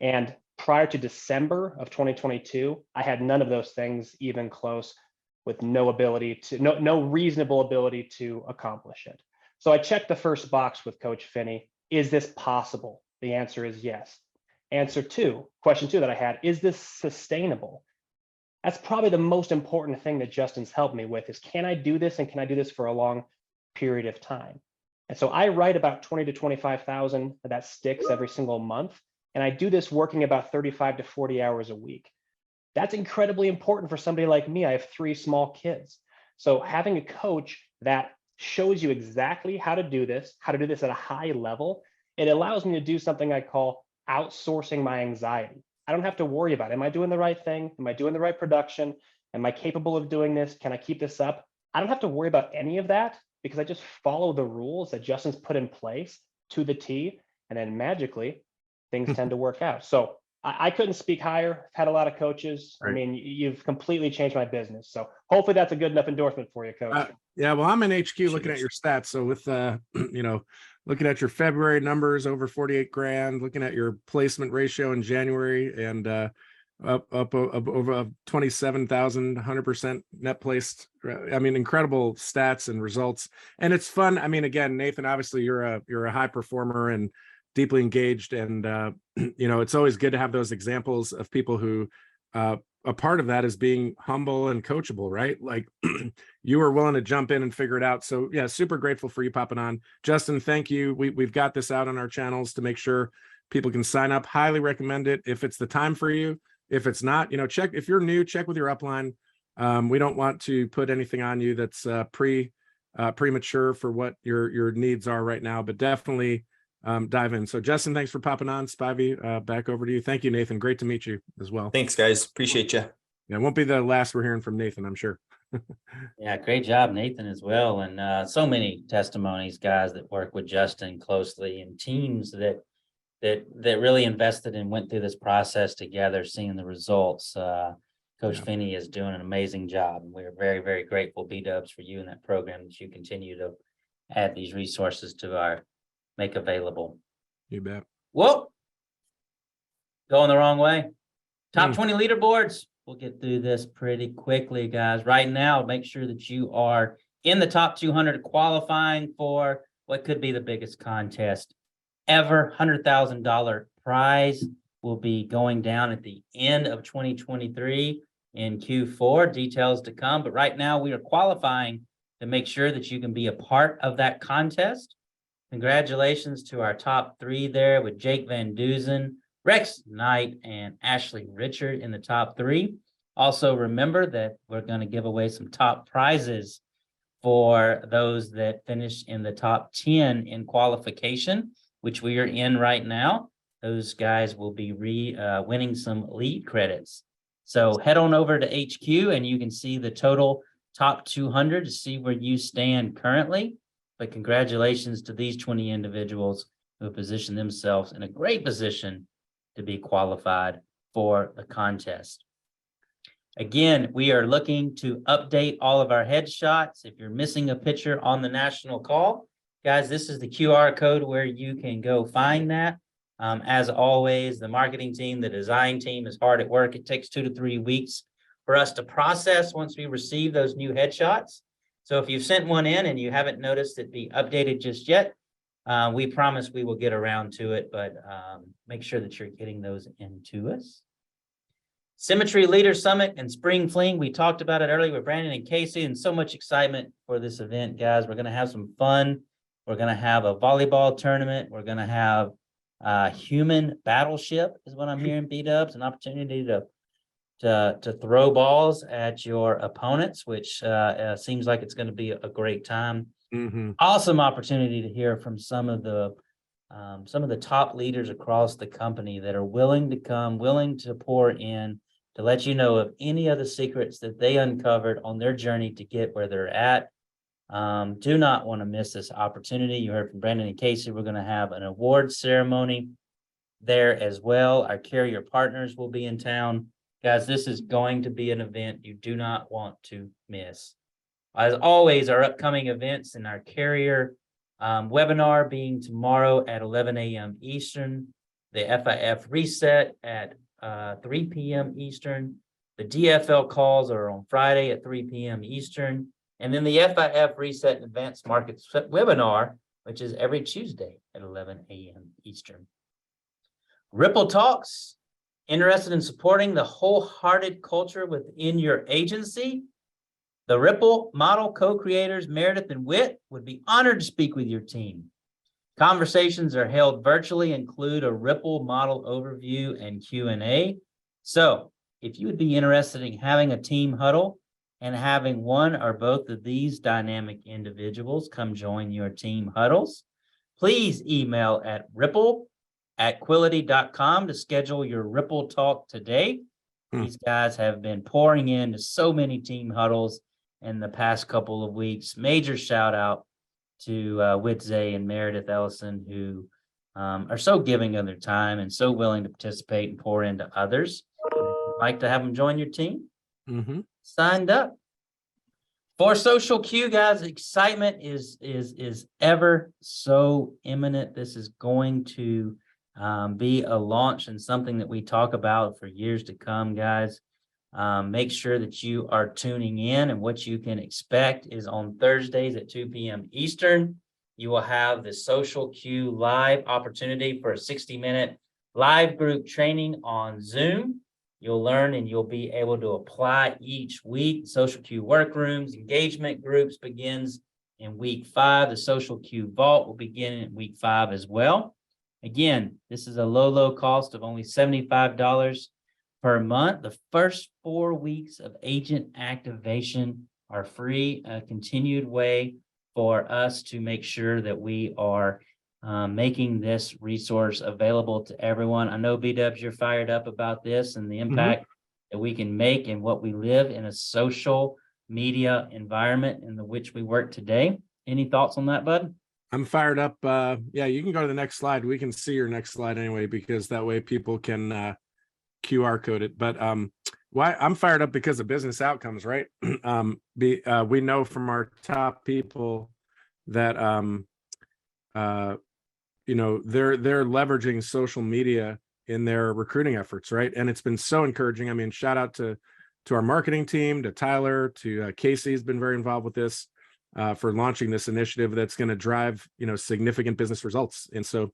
And prior to December of 2022, I had none of those things even close, with no reasonable ability to accomplish it. So I checked the first box with Coach Finney. Is this possible? The answer is yes. Question two that I had, is this sustainable? That's probably the most important thing that Justin's helped me with, is can I do this, and can I do this for a long period of time? And so I write about 20 to 25,000 that sticks every single month. And I do this working about 35 to 40 hours a week. That's incredibly important for somebody like me. I have 3 small kids. So having a coach that shows you exactly how to do this at a high level, it allows me to do something I call outsourcing my anxiety. I don't have to worry about, am I doing the right thing? Am I doing the right production? Am I capable of doing this? Can I keep this up? I don't have to worry about any of that because I just follow the rules that Justin's put in place to the T, and then magically things tend to work out. So I couldn't speak higher. I've had a lot of coaches. Right. I mean, you've completely changed my business. So hopefully that's a good enough endorsement for you, Coach. Yeah, well, I'm in HQ looking at your stats. So with, looking at your February numbers over 48 grand, looking at your placement ratio in January, and up over 27,000, 100% net placed. I mean, incredible stats and results. And it's fun. I mean, again, Nathan, obviously you're a high performer and deeply engaged, and it's always good to have those examples of people who a part of that is being humble and coachable, right? Like you were willing to jump in and figure it out. So yeah, super grateful for you popping on. Justin, thank you. We've got this out on our channels to make sure people can sign up. Highly recommend it if it's the time for you. If it's not, check. If you're new, check with your upline. We don't want to put anything on you that's premature for what your needs are right now, but definitely dive in. So Justin, thanks for popping on. Spivey, back over to you. Thank you, Nathan. Great to meet you as well. Thanks, guys. Appreciate you. Yeah, it won't be the last we're hearing from Nathan, I'm sure. Yeah, great job, Nathan, as well. And so many testimonies, guys, that work with Justin closely, and teams that really invested and went through this process together, seeing the results. Coach Finney is doing an amazing job, and we're very, very grateful, B-Dubs, for you and that program, that you continue to add these resources to make available. You bet. Whoa, going the wrong way. Top 20 leaderboards. We'll get through this pretty quickly, guys. Right now, make sure that you are in the top 200 qualifying for what could be the biggest contest ever, $100,000 prize. will be going down at the end of 2023 in Q4. Details to come, but right now we are qualifying to make sure that you can be a part of that contest. Congratulations to our top 3 there with Jake Van Duzen, Rex Knight, and Ashley Richard in the top 3. Also remember that we're going to give away some top prizes for those that finish in the top 10 in qualification, which we are in right now. Those guys will be winning some lead credits. So head on over to HQ and you can see the total top 200 to see where you stand currently. But congratulations to these 20 individuals who have positioned themselves in a great position to be qualified for the contest. Again, we are looking to update all of our headshots. If you're missing a picture on the national call, guys, this is the QR code where you can go find that. As always, the marketing team, the design team is hard at work. It takes 2 to 3 weeks for us to process once we receive those new headshots. So if you've sent one in and you haven't noticed it be updated just yet, we promise we will get around to it, but make sure that you're getting those into us. Symmetry Leader Summit and Spring Fling. We talked about it earlier with Brandon and Casey, and so much excitement for this event, guys. We're going to have some fun. We're going to have a volleyball tournament. We're going to have human battleship is what I'm hearing, B-dubs, an opportunity to throw balls at your opponents, which seems like it's going to be a great time. Awesome opportunity to hear from some of the top leaders across the company that are willing to come, willing to pour in, to let you know of any of the secrets that they uncovered on their journey to get where they're at. Do not want to miss this opportunity. You heard from Brandon and Casey. We're going to have an awards ceremony there as well. Our carrier partners will be in town. Guys, this is going to be an event you do not want to miss. As always, our upcoming events and our carrier webinar being tomorrow at 11 a.m. Eastern, the FIF reset at 3 p.m. Eastern. The DFL calls are on Friday at 3 p.m. Eastern. And then the FIF reset and advanced markets webinar, which is every Tuesday at 11 a.m. Eastern. Ripple Talks, interested in supporting the wholehearted culture within your agency? The Ripple model co-creators, Meredith and Witt, would be honored to speak with your team. Conversations are held virtually, include a Ripple model overview and Q&A. So if you would be interested in having a team huddle and having one or both of these dynamic individuals come join your team huddles, please email at ripple@quility.com to schedule your Ripple Talk today. These guys have been pouring into so many team huddles in the past couple of weeks. Major shout out to Witze and Meredith Ellison, who are so giving of their time and so willing to participate and pour into others. If you'd like to have them join your team, signed up. For Social Q, guys, excitement is ever so imminent. This is going to be a launch and something that we talk about for years to come, guys. Make sure that you are tuning in, and what you can expect is on Thursdays at 2 p.m. Eastern, you will have the Social Q live opportunity for a 60-minute live group training on Zoom. You'll learn and you'll be able to apply each week. Social Q workrooms, engagement groups begins in week 5. The Social Q Vault will begin in week 5 as well. Again, this is a low cost of only $75 per month. The first 4 weeks of agent activation are free, a continued way for us to make sure that we are making this resource available to everyone. I know B-dubs, you're fired up about this and the impact that we can make and what we live in a social media environment in which we work today. Any thoughts on that, bud? I'm fired up. Yeah, you can go to the next slide. We can see your next slide anyway, because that way people can QR code it. But why I'm fired up because of business outcomes, right? We know from our top people that you know, they're leveraging social media in their recruiting efforts, right? And it's been so encouraging. I mean, shout out to our marketing team, to Tyler, to Casey has been very involved with this for launching this initiative that's going to drive, you know, significant business results. And so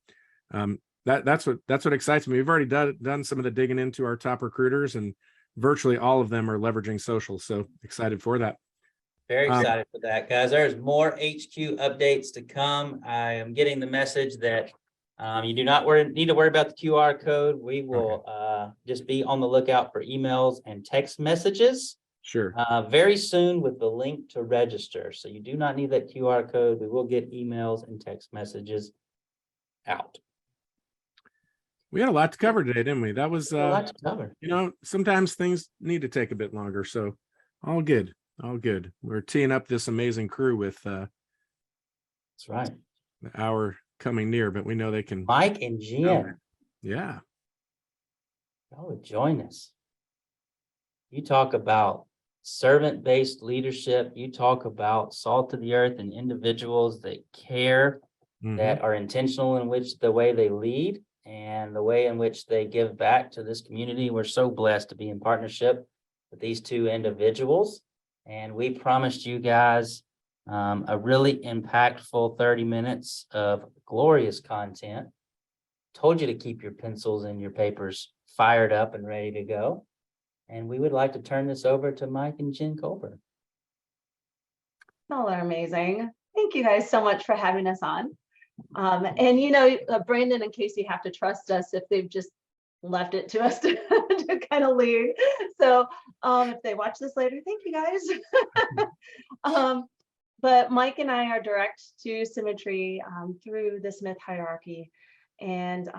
that's what excites me. We've already done some of the digging into our top recruiters, and virtually all of them are leveraging social. So excited for that. Very excited for that, guys. There's more HQ updates to come. I am getting the message that you do not need to worry about the QR code. We will just be on the lookout for emails and text messages. Sure. Very soon with the link to register. So you do not need that QR code. We will get emails and text messages out. We had a lot to cover today, didn't we? That was A lot to cover. You know, sometimes things need to take a bit longer. So all good. All good. We're teeing up this amazing crew with That's right. the hour coming near, but we know they can. Mike and Jen. Yeah. Y'all would join us. You talk about servant-based leadership. You talk about salt of the earth and individuals that care, that are intentional in which the way they lead and the way in which they give back to this community. We're so blessed to be in partnership with these two individuals. And we promised you guys a really impactful 30 minutes of glorious content. Told you to keep your pencils and your papers fired up and ready to go. And we would like to turn this over to Mike and Jen Colburn. Y'all are amazing. Thank you guys so much for having us on. And you know, Brandon and Casey have to trust us if they've just left it to us to kind of lead. So if they watch this later, thank you guys. But Mike and I are direct to Symmetry through the Smith hierarchy, and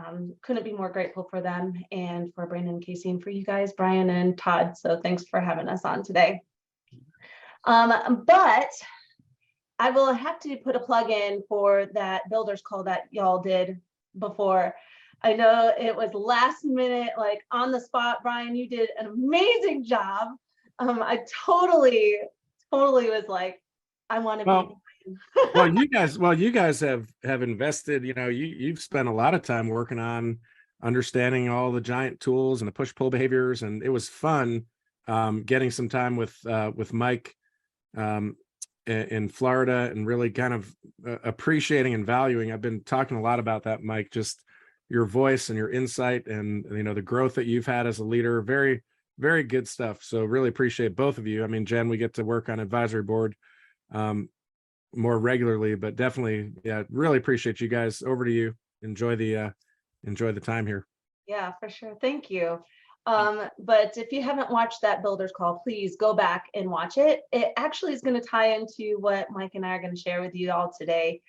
couldn't be more grateful for them and for Brandon and Casey and for you guys, Brian and Todd. So thanks for having us on today. But I will have to put a plug in for that builder's call that y'all did before. I know it was last minute, like on the spot. Brian, you did an amazing job. I totally was like, I want to be. you guys have invested, you know, you've spent a lot of time working on understanding all the giant tools and the push pull behaviors. And it was fun getting some time with Mike in Florida and really kind of appreciating and valuing. I've been talking a lot about that, Mike, just your voice and your insight and, you know, the growth that you've had as a leader. Very, very good stuff. So really appreciate both of you. I mean, Jen, we get to work on advisory board more regularly, but definitely, yeah, really appreciate you guys. Over to you. Enjoy the time here. Yeah, for sure. Thank you. But if you haven't watched that builder's call, please go back and watch it. It actually is going to tie into what Mike and I are going to share with you all today.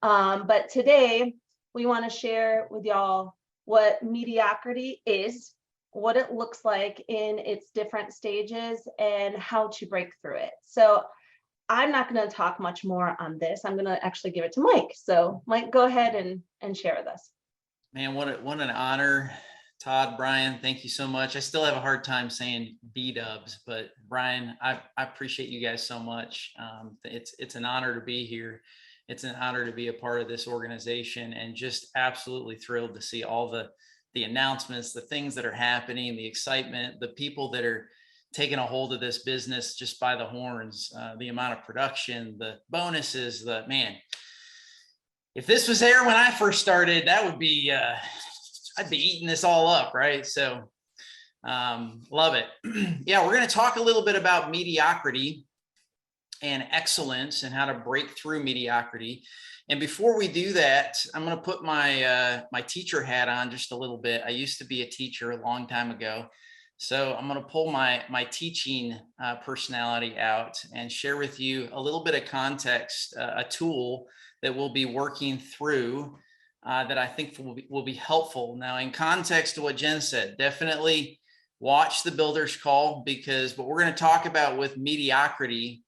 But today we want to share with y'all what mediocrity is, what it looks like in its different stages, and how to break through it. So I'm not going to talk much more on this. I'm going to actually give it to Mike. So Mike, go ahead and share with us. Man, what an honor. Todd, Brian, thank you so much. I still have a hard time saying B-dubs, but Brian, I appreciate you guys so much. It's an honor to be here. It's an honor to be a part of this organization, and just absolutely thrilled to see all the announcements, the things that are happening, the excitement, the people that are taking a hold of this business just by the horns, the amount of production, the bonuses, man, if this was there when I first started, that would be, I'd be eating this all up, right? So love it. Yeah, we're going to talk a little bit about mediocrity and excellence and how to break through mediocrity. And before we do that, I'm going to put my my teacher hat on just a little bit. I used to be a teacher a long time ago. So I'm going to pull my teaching personality out and share with you a little bit of context, a tool that we'll be working through that I think will be helpful. Now, in context to what Jen said, definitely watch the builder's call, because what we're going to talk about with mediocrity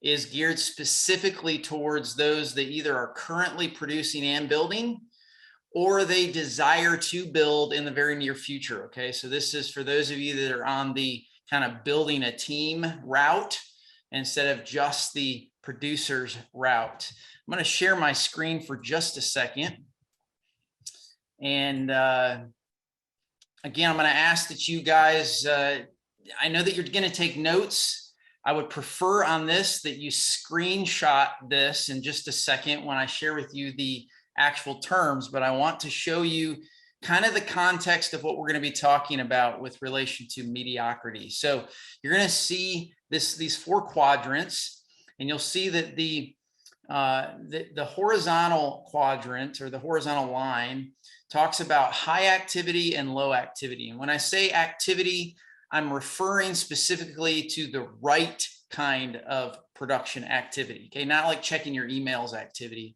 is geared specifically towards those that either are currently producing and building, or they desire to build in the very near future. Okay, so this is for those of you that are on the kind of building a team route instead of just the producer's route. I'm going to share my screen for just a second. And again, I'm going to ask that you guys, I know that you're going to take notes. I would prefer on this that you screenshot this in just a second when I share with you the actual terms, but I want to show you kind of the context of what we're going to be talking about with relation to mediocrity. So you're going to see these 4 quadrants, and you'll see that the horizontal quadrant, or the horizontal line, talks about high activity and low activity. And when I say activity, I'm referring specifically to the right kind of production activity. Okay, not like checking your emails activity.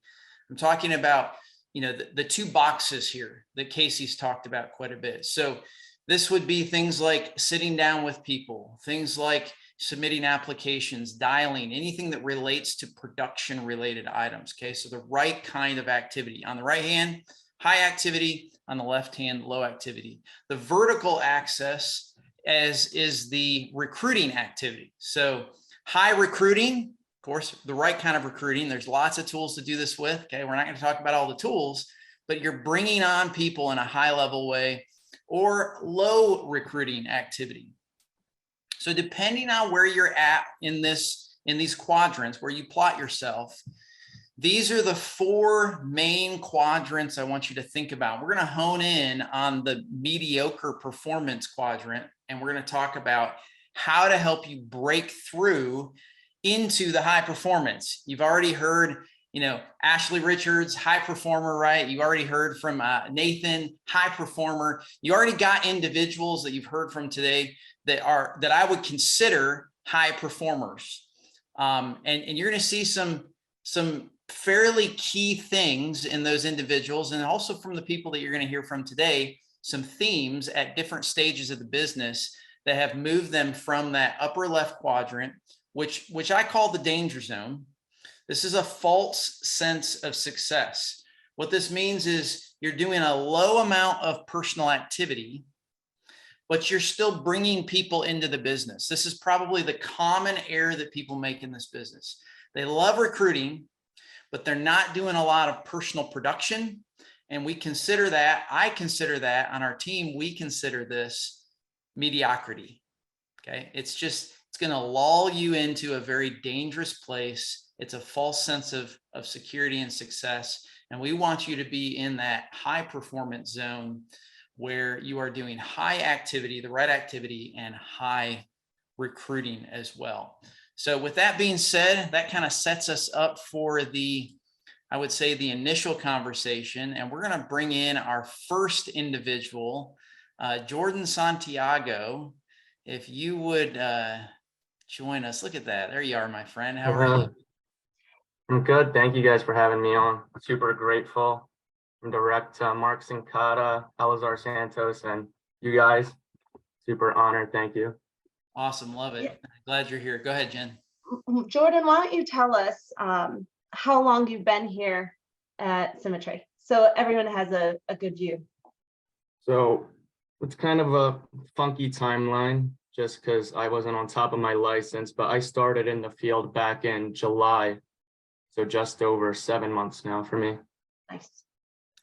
I'm talking about, you know, the 2 boxes here that Casey's talked about quite a bit. So this would be things like sitting down with people, things like submitting applications, dialing, anything that relates to production related items. Okay, so the right kind of activity. On the right hand, high activity; on the left hand, low activity. The vertical axis is the recruiting activity. So high recruiting, of course, the right kind of recruiting. There's lots of tools to do this with. Okay, we're not going to talk about all the tools, but you're bringing on people in a high level way. Or low recruiting activity. So depending on where you're at in these quadrants, where you plot yourself, these are the 4 main quadrants I want you to think about. We're going to hone in on the mediocre performance quadrant, and we're going to talk about how to help you break through into the high performance. You've already heard, you know, Ashley Richards, high performer, right? You already heard from Nathan, high performer. You already got individuals that you've heard from today that I would consider high performers. And you're going to see some fairly key things in those individuals, and also from the people that you're going to hear from today, some themes at different stages of the business that have moved them from that upper left quadrant, which I call the danger zone. This is a false sense of success. What this means is you're doing a low amount of personal activity, but you're still bringing people into the business. This is probably the common error that people make in this business. They love recruiting, but they're not doing a lot of personal production. And we consider that, I consider that on our team, we consider this mediocrity. Okay, it's going to lull you into a very dangerous place. It's a false sense of security and success. And we want you to be in that high performance zone where you are doing high activity, the right activity, and high recruiting as well. So with that being said, that kind of sets us up for I would say the initial conversation. And we're going to bring in our first individual, Jordan Santiago. If you would join us. Look at that. There you are, my friend. How are you? I'm good. Thank you guys for having me on. Super grateful. I'm direct to Mark Sincata, Elazar Santos, and you guys. Super honored. Thank you. Awesome. Love it. Yeah. Glad you're here. Go ahead, Jen. Jordan, why don't you tell us how long you've been here at Symmetry, so everyone has a good view. So it's kind of a funky timeline just because I wasn't on top of my license, but I started in the field back in July. So just over 7 months now for me. Nice.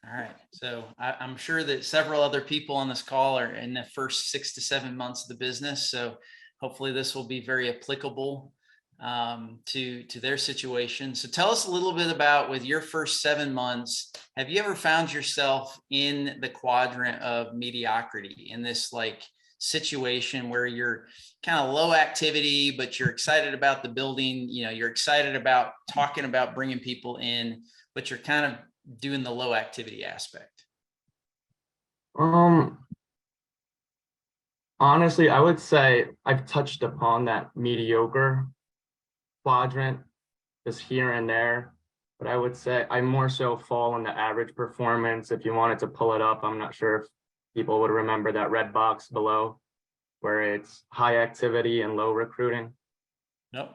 All right. So I'm sure that several other people on this call are in the first 6 to 7 months of the business. So hopefully this will be very applicable to their situation. So tell us a little bit about, with your first 7 months, have you ever found yourself in the quadrant of mediocrity, in this like situation where you're kind of low activity, but you're excited about the building, you know, you're excited about talking about bringing people in, but you're kind of doing the low activity aspect? Honestly, I would say I've touched upon that mediocre quadrant just here and there, but I would say I more so fall in the average performance. If you wanted to pull it up, I'm not sure if people would remember that red box below where it's high activity and low recruiting. Nope.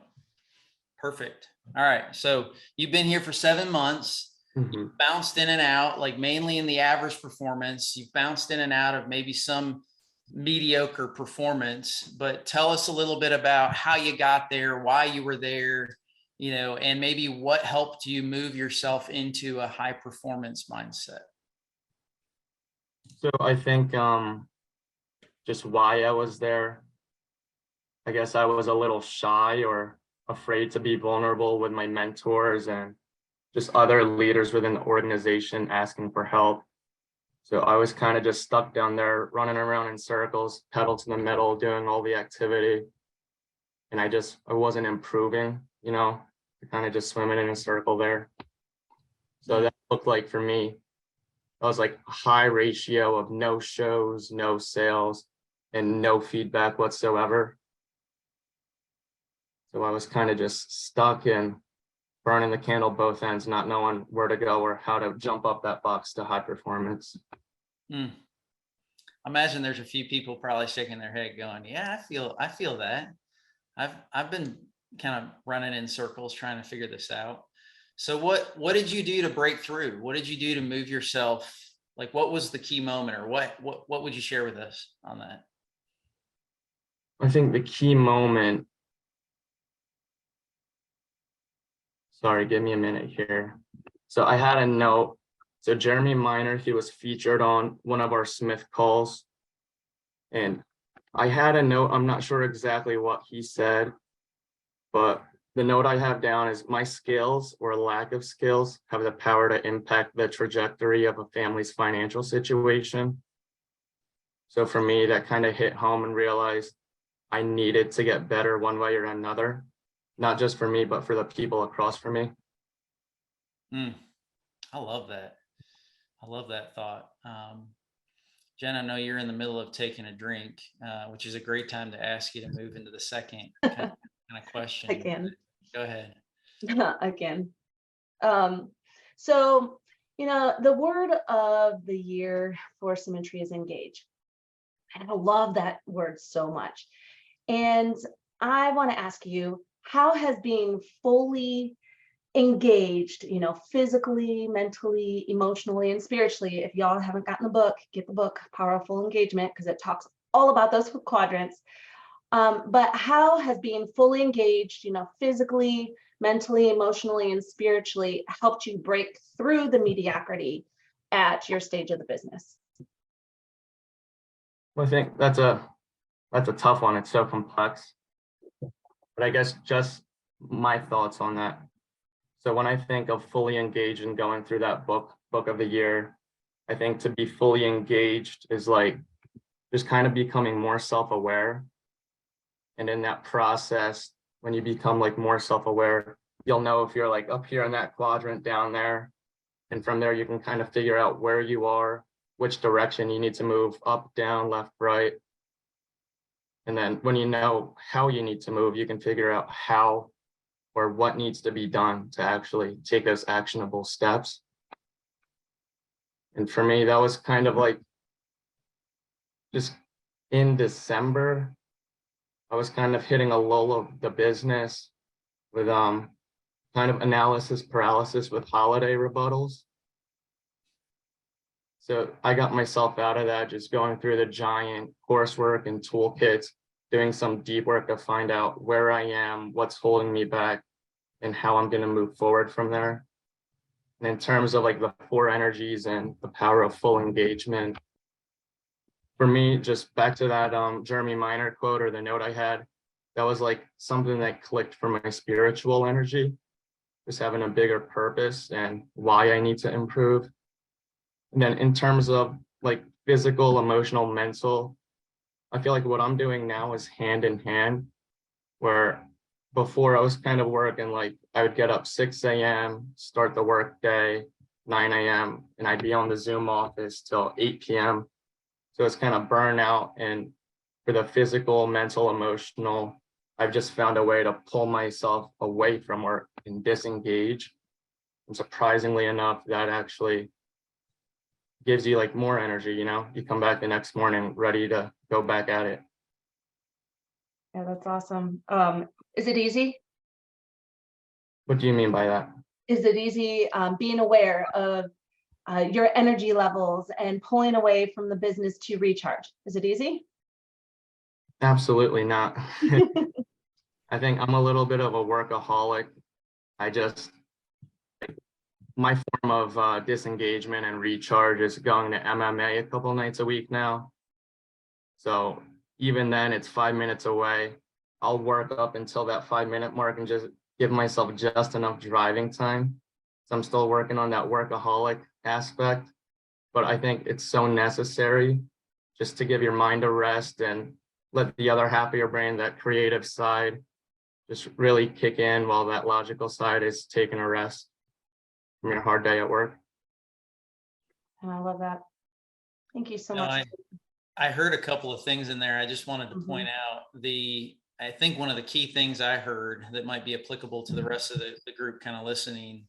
Perfect. All right. So you've been here for 7 months. You've bounced in and out, like mainly in the average performance. You've bounced in and out of maybe some mediocre performance, but tell us a little bit about how you got there, why you were there, you know, and maybe what helped you move yourself into a high performance mindset. So I think just why I was there, I guess I was a little shy or afraid to be vulnerable with my mentors and just other leaders within the organization asking for help. So I was kind of just stuck down there running around in circles, pedal to the metal, doing all the activity. And I wasn't improving, kind of just swimming in a circle there. So that looked like for me, that was like a high ratio of no shows, no sales, and no feedback whatsoever. So I was kind of just stuck in burning the candle both ends, not knowing where to go or how to jump up that box to high performance. I imagine there's a few people probably shaking their head going, yeah, I feel that. I've been kind of running in circles trying to figure this out. So what did you do to break through? What did you do to move yourself? Like, what was the key moment, or what would you share with us on that? I think the key moment, sorry, give me a minute here. So I had a note. So Jeremy Miner, he was featured on one of our Smith calls. And I had a note, I'm not sure exactly what he said, but the note I have down is my skills or lack of skills have the power to impact the trajectory of a family's financial situation. So for me, that kind of hit home and realized I needed to get better one way or another, not just for me, but for the people across from me. I love that. I love that thought. Jen, I know you're in the middle of taking a drink, which is a great time to ask you to move into the second kind of question. I can. Go ahead. I can. So, the word of the year for Symmetry is engage. And I love that word so much. And I want to ask you, how has being fully engaged, physically, mentally, emotionally, and spiritually, if y'all haven't gotten the book, get the book, Powerful Engagement, because it talks all about those quadrants. But how has being fully engaged, physically, mentally, emotionally, and spiritually helped you break through the mediocrity at your stage of the business? Well, I think that's a tough one. It's so complex. But I guess just my thoughts on that. So when I think of fully engaged and going through that book of the year, I think to be fully engaged is like just kind of becoming more self-aware. And in that process, when you become like more self-aware, you'll know if you're like up here in that quadrant down there. And from there, you can kind of figure out where you are, which direction you need to move, up, down, left, right. And then when you know how you need to move, you can figure out how or what needs to be done to actually take those actionable steps. And for me, that was kind of like just in December, I was kind of hitting a lull of the business with kind of analysis paralysis with holiday rebuttals. So I got myself out of that, just going through the giant coursework and toolkits, doing some deep work to find out where I am, what's holding me back, and how I'm going to move forward from there. And in terms of like the 4 energies and the power of full engagement, for me, just back to that Jeremy Miner quote or the note I had, that was like something that clicked for my spiritual energy, just having a bigger purpose and why I need to improve. And then in terms of like physical, emotional, mental, I feel like what I'm doing now is hand in hand, where before I was kind of working, like I would get up 6 a.m., start the work day, 9 a.m., and I'd be on the Zoom office till 8 p.m. So it's kind of burnout. And for the physical, mental, emotional, I've just found a way to pull myself away from work and disengage. And surprisingly enough, that actually gives you like more energy, you come back the next morning ready to go back at it. Yeah, that's awesome. Is it easy? What do you mean by that? Is it easy being aware of your energy levels and pulling away from the business to recharge? Is it easy? Absolutely not. I think I'm a little bit of a workaholic. My form of disengagement and recharge is going to MMA a couple nights a week now. So even then, it's 5 minutes away. I'll work up until that 5-minute mark and just give myself just enough driving time So I'm still working on that workaholic aspect, but I think it's so necessary just to give your mind a rest and let the other half of your brain, that creative side, just really kick in while that logical side is taking a rest from your hard day at work. And I love that. Thank you so No, much. I heard a couple of things in there. I just wanted to Mhm. point out I think one of the key things I heard that might be applicable to the rest of the group kind of listening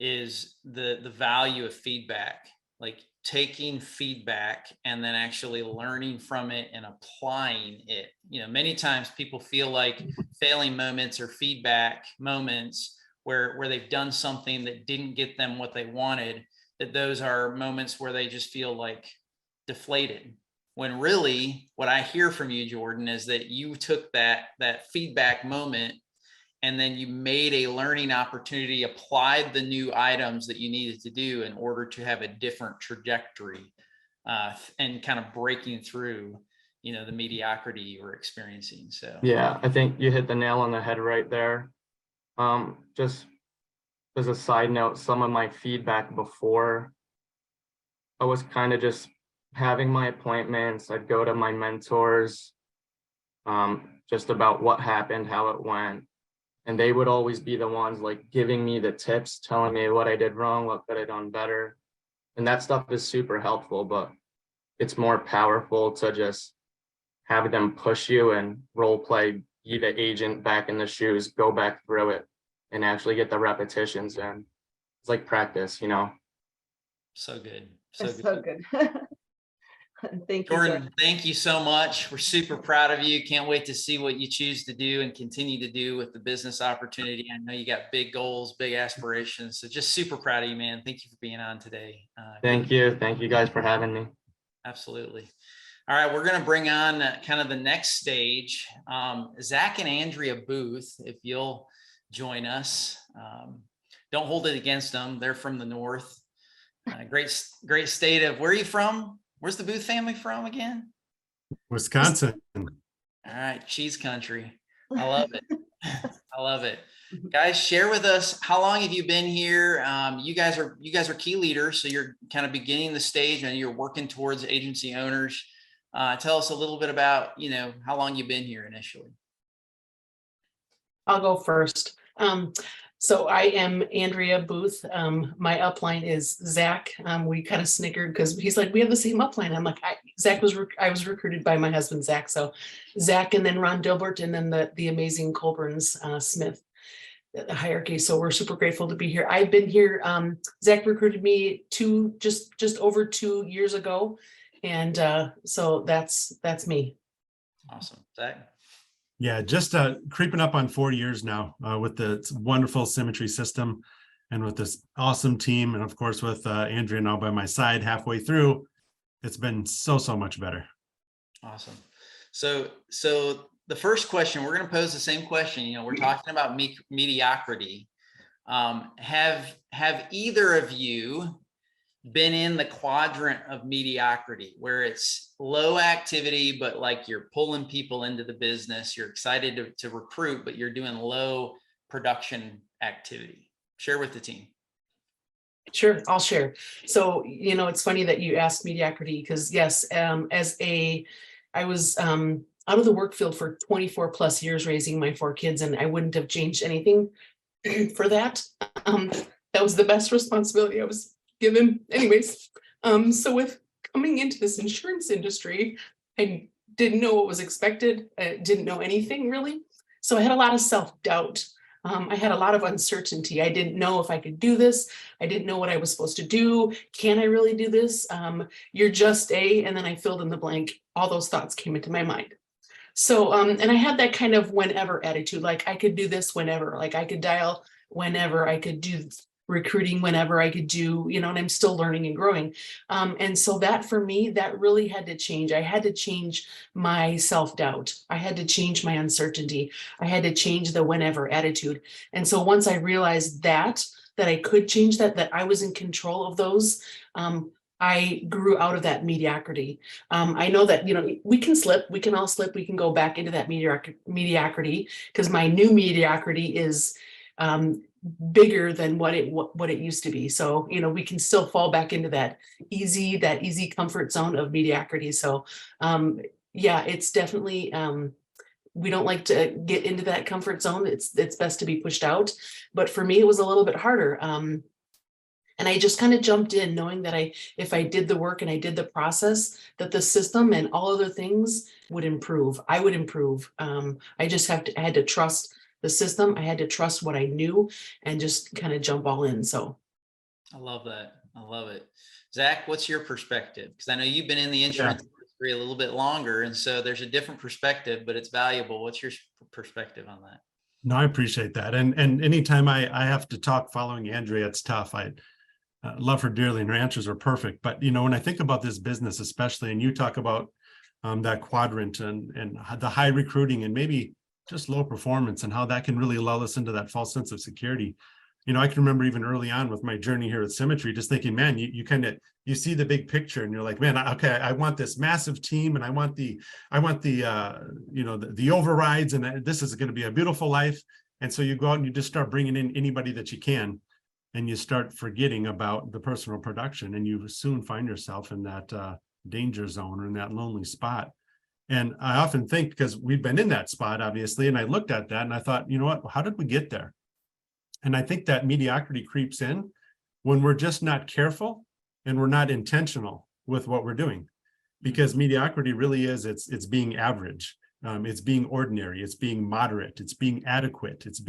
is the value of feedback, like taking feedback and then actually learning from it and applying it. You know, many times people feel like failing moments or feedback moments where they've done something that didn't get them what they wanted, that those are moments where they just feel like deflated. When really what I hear from you, Jordan, is that you took that feedback moment and then you made a learning opportunity, applied the new items that you needed to do in order to have a different trajectory and kind of breaking through, you know, the mediocrity you were experiencing. So Yeah, I think you hit the nail on the head right there. Just as a side note, some of my feedback before, I was kind of just having my appointments. I'd go to my mentors, just about what happened, how it went. And they would always be the ones like giving me the tips, telling me what I did wrong, what could I done better. And that stuff is super helpful, but it's more powerful to just have them push you and role play, be the agent back in the shoes, go back through it and actually get the repetitions in. It's like practice, you know? so good. It's so good. Thank you, Jordan, thank you so much. We're super proud of you. Can't wait to see what you choose to do and continue to do with the business opportunity. I know you got big goals, big aspirations. So just super proud of you, man. Thank you for being on today. Thank you. Thank you guys for having me. Absolutely. All right, we're going to bring on kind of the next stage. Zach and Andrea Booth, if you'll join us. Don't hold it against them. They're from the North. Great state of, where are you from? Where's the Booth family from again? Wisconsin. All right, cheese country. I love it. I love it. Guys, share with us, how long have you been here? You guys are key leaders, so you're kind of beginning the stage and you're working towards agency owners. Tell us a little bit about, you know, how long you've been here initially. I'll go first. So I am Andrea Booth. My upline is Zach. We kind of snickered because he's like, we have the same upline. I'm like, I was recruited by my husband, Zach. So Zach, and then Ron Dilbert, and then the amazing Colburn's Smith, the hierarchy. So we're super grateful to be here. I've been here. Zach recruited me just over 2 years ago. And so that's me. Awesome. Zach? Yeah, just creeping up on 4 years now with the wonderful Symmetry system and with this awesome team. And of course, with Andrea now by my side halfway through, it's been so much better. Awesome. So the first question, we're going to pose the same question. You know, we're talking about mediocrity. Have either of you been in the quadrant of mediocrity where it's low activity, but like you're pulling people into the business, you're excited to recruit, but you're doing low production activity? Share with the team. Sure, I'll share. So, you know, it's funny that you asked mediocrity because yes, I was out of the work field for 24 plus years raising my 4 kids, and I wouldn't have changed anything for that. That was the best responsibility I was given anyways. So with coming into this insurance industry, I didn't know what was expected. I didn't know anything really. So I had a lot of self-doubt. I had a lot of uncertainty. I didn't know if I could do this. I didn't know what I was supposed to do. Can I really do this? You're just and then I filled in the blank. All those thoughts came into my mind. So, and I had that kind of whenever attitude, like I could do this whenever, like I could dial whenever, I could do recruiting whenever, I could do, you know, and I'm still learning and growing. And so that for me, that really had to change. I had to change my self-doubt. I had to change my uncertainty. I had to change the whenever attitude. And so once I realized that I could change that I was in control of those, I grew out of that mediocrity. I know that, you know, we can slip, we can all slip, we can go back into that mediocrity because my new mediocrity is bigger than what it used to be. So, we can still fall back into that easy comfort zone of mediocrity. So, yeah, it's definitely, we don't like to get into that comfort zone. It's best to be pushed out. But for me, it was a little bit harder. And I just kind of jumped in knowing that if I did the work and I did the process, that the system and all other things would improve. I would improve. I just I had to trust the system. I had to trust what I knew and just kind of jump all in. So I love that. I love it. Zach, what's your perspective? Because I know you've been in the insurance industry a little bit longer, and so there's a different perspective, but it's valuable. What's your perspective on that? No, I appreciate that. And anytime I have to talk following Andrea, it's tough. I love her dearly and her answers are perfect. But, when I think about this business, especially, and you talk about that quadrant and the high recruiting and maybe just low performance and how that can really lull us into that false sense of security. I can remember even early on with my journey here at Symmetry, just thinking, man, you see the big picture and you're like, man, okay, I want this massive team and I want the overrides and this is going to be a beautiful life. And so you go out and you just start bringing in anybody that you can, and you start forgetting about the personal production, and you soon find yourself in that danger zone or in that lonely spot. And I often think, because we've been in that spot, obviously, and I looked at that and I thought, you know what, how did we get there? And I think that mediocrity creeps in when we're just not careful and we're not intentional with what we're doing. Because mediocrity really is, it's being average, it's being ordinary, it's being moderate, it's being adequate, it's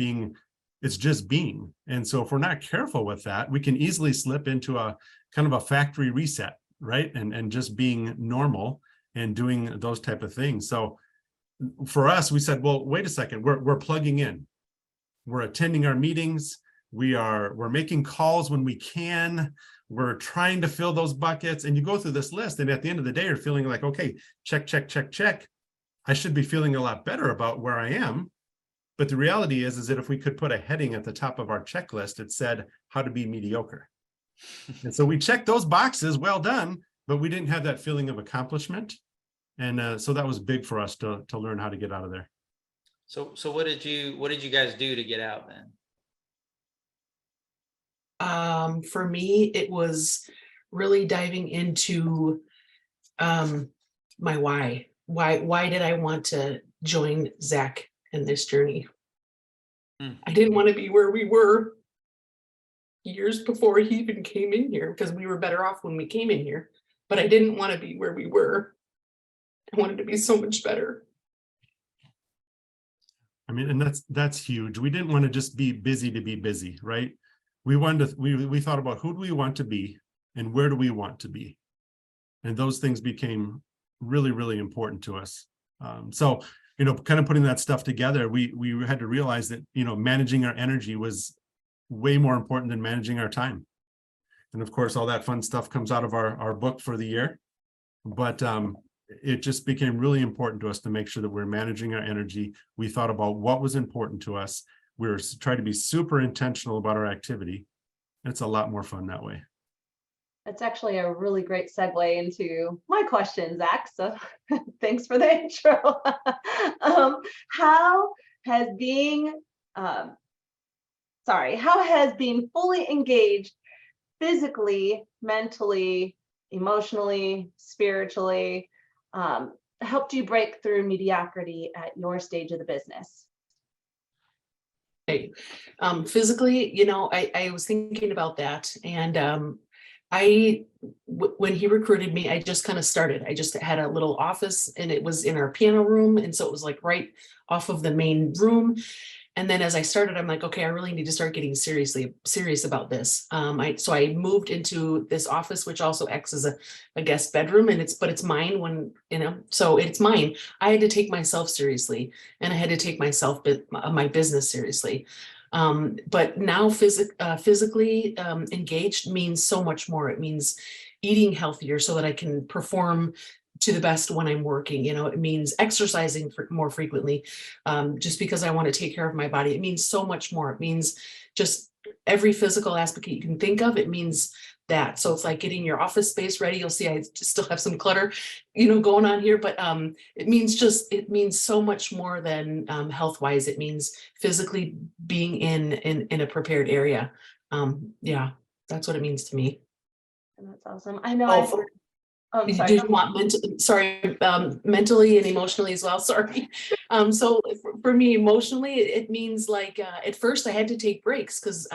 just being. And so if we're not careful with that, we can easily slip into a kind of a factory reset, right? And just being normal and doing those type of things. So for us, we said, well, wait a second, we're plugging in. We're attending our meetings. We're making calls when we can. We're trying to fill those buckets. And you go through this list, and at the end of the day, you're feeling like, okay, check, check, check, check. I should be feeling a lot better about where I am. But the reality is that if we could put a heading at the top of our checklist, it said how to be mediocre. And so we checked those boxes, well done, but we didn't have that feeling of accomplishment. And so that was big for us to learn how to get out of there. So what did you guys do to get out then? For me, it was really diving into my why. Why did I want to join Zach in this journey? I didn't want to be where we were years before he even came in here, because we were better off when we came in here. But I didn't want to be where we were. I wanted to be so much better. I mean, and that's huge. We didn't want to just be busy to be busy, right? We wanted to, we thought about who do we want to be and where do we want to be? And those things became really, really important to us. So, kind of putting that stuff together, we had to realize that, managing our energy was way more important than managing our time. And of course, all that fun stuff comes out of our book for the year. But it just became really important to us to make sure that we're managing our energy. We thought about what was important to us. We were trying to be super intentional about our activity. And it's a lot more fun that way. That's actually a really great segue into my question, Zach. So thanks for the intro. How has being fully engaged physically, mentally, emotionally, spiritually, helped you break through mediocrity at your stage of the business? Physically, I was thinking about that. And when he recruited me, I just kind of started. I just had a little office and it was in our piano room. And so it was like right off of the main room. And then as I started, I'm like, okay, I really need to start getting serious about this. So I moved into this office, which also acts as a guest bedroom, and it's mine so it's mine. I had to take myself seriously, and I had to take my business seriously. But now physically engaged means so much more. It means eating healthier so that I can perform to the best when I'm working. It means exercising more frequently, just because I want to take care of my body. It means so much more. It means just every physical aspect you can think of. It means that. So it's like getting your office space ready. You'll see I still have some clutter, going on here, but it means so much more than health wise. It means physically being in a prepared area. Yeah, that's what it means to me. And that's awesome. I know. Sorry. Did you want mentally and emotionally as well? Sorry. So for me, emotionally, it means like at first I had to take breaks because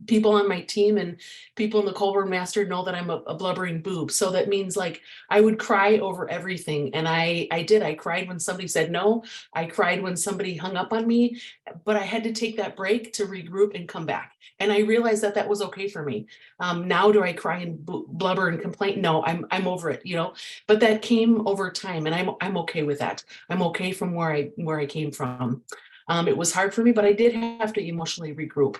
people on my team and people in the Colburn Master know that I'm a blubbering boob. So that means like I would cry over everything, and I did. I cried when somebody said no. I cried when somebody hung up on me, but I had to take that break to regroup and come back. And I realized that that was okay for me. Now do I cry and blubber and complain? No, I'm over it, but that came over time, and I'm okay with that. I'm okay from where I came from. It was hard for me, but I did have to emotionally regroup.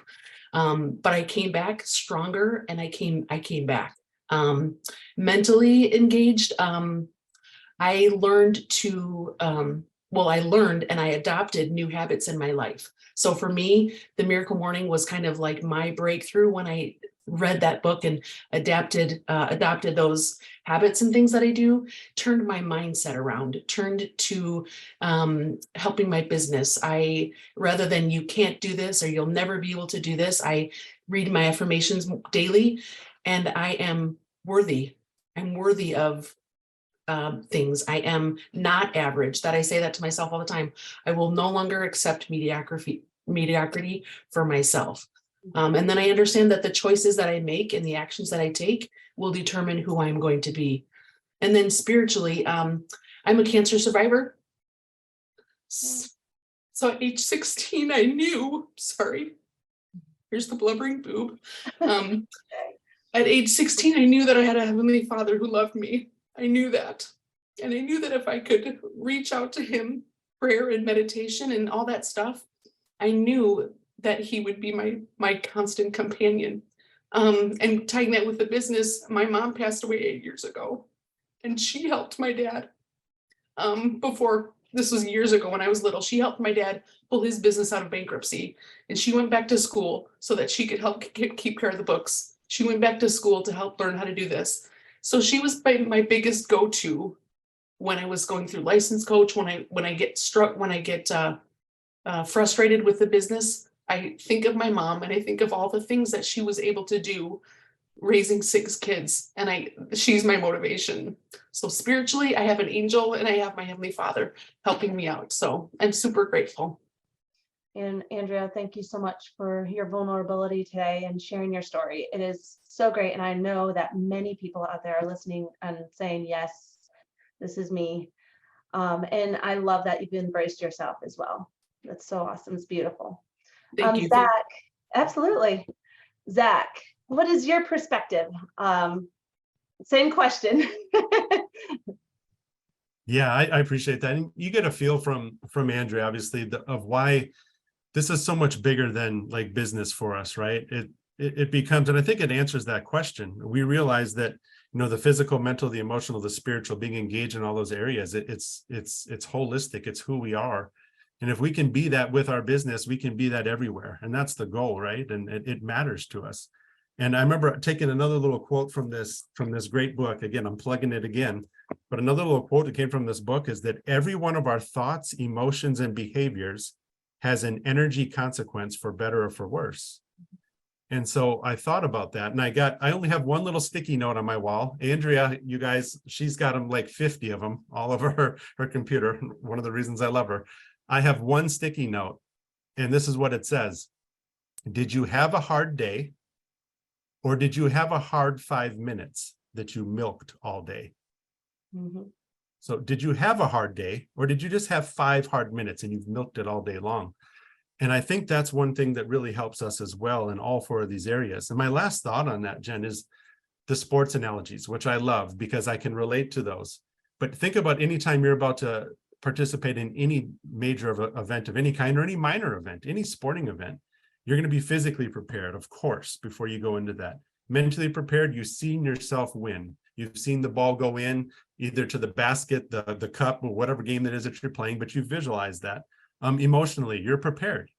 But I came back stronger, and I came back mentally engaged. I learned to I learned and I adopted new habits in my life. So for me, the Miracle Morning was kind of like my breakthrough when I read that book and adopted those habits and things that I do, turned my mindset around, turned to helping my business. Rather than you can't do this or you'll never be able to do this, I read my affirmations daily, and I am worthy. I'm worthy of things. I am not average. That I say that to myself all the time. I will no longer accept mediocrity for myself. And then I understand that the choices that I make and the actions that I take will determine who I'm going to be. And then spiritually, I'm a cancer survivor. So at age 16, I knew, here's the blubbering boob. At age 16, I knew that I had a Heavenly Father who loved me. I knew that. And I knew that if I could reach out to him, prayer and meditation and all that stuff, I knew that he would be my constant companion. And tying that with the business, my mom passed away 8 years ago, and she helped my dad. This was years ago when I was little. She helped my dad pull his business out of bankruptcy, and she went back to school so that she could help keep care of the books. She went back to school to help learn how to do this. So she was my biggest go-to when I was going through license coach, when I get frustrated with the business. I think of my mom, and I think of all the things that she was able to do raising 6 kids, and she's my motivation. So spiritually, I have an angel, and I have my Heavenly Father helping me out. So I'm super grateful. And Andrea, thank you so much for your vulnerability today and sharing your story. It is so great. And I know that many people out there are listening and saying, yes, this is me. And I love that you've embraced yourself as well. That's so awesome. It's beautiful. Thank you. Zach, absolutely. Zach, what is your perspective? Same question. Yeah, I appreciate that. And you get a feel from Andrea, obviously, of why this is so much bigger than like business for us, right? It becomes, and I think it answers that question. We realize that, the physical, mental, the emotional, the spiritual, being engaged in all those areas, it's holistic. It's who we are. And if we can be that with our business, we can be that everywhere. And that's the goal, right? And it matters to us. And I remember taking another little quote from this great book. Again, I'm plugging it again. But another little quote that came from this book is that every one of our thoughts, emotions, and behaviors has an energy consequence, for better or for worse. And so I thought about that, and I only have one little sticky note on my wall. Andrea, you guys, she's got them like 50 of them all over her computer. One of the reasons I love her. I have one sticky note, and this is what it says. Did you have a hard day, or did you have a hard 5 minutes that you milked all day? Mm-hmm. So did you have a hard day, or did you just have 5 hard minutes and you've milked it all day long? And I think that's one thing that really helps us as well in all 4 of these areas. And my last thought on that, Jen, is the sports analogies, which I love because I can relate to those. But think about any time you're about to participate in any major event of any kind, or any minor event, any sporting event, you're going to be physically prepared, of course, before you go into that. Mentally prepared, you've seen yourself win. You've seen the ball go in either to the basket, the cup, or whatever game that is that you're playing, but you visualize that. Emotionally, you're prepared.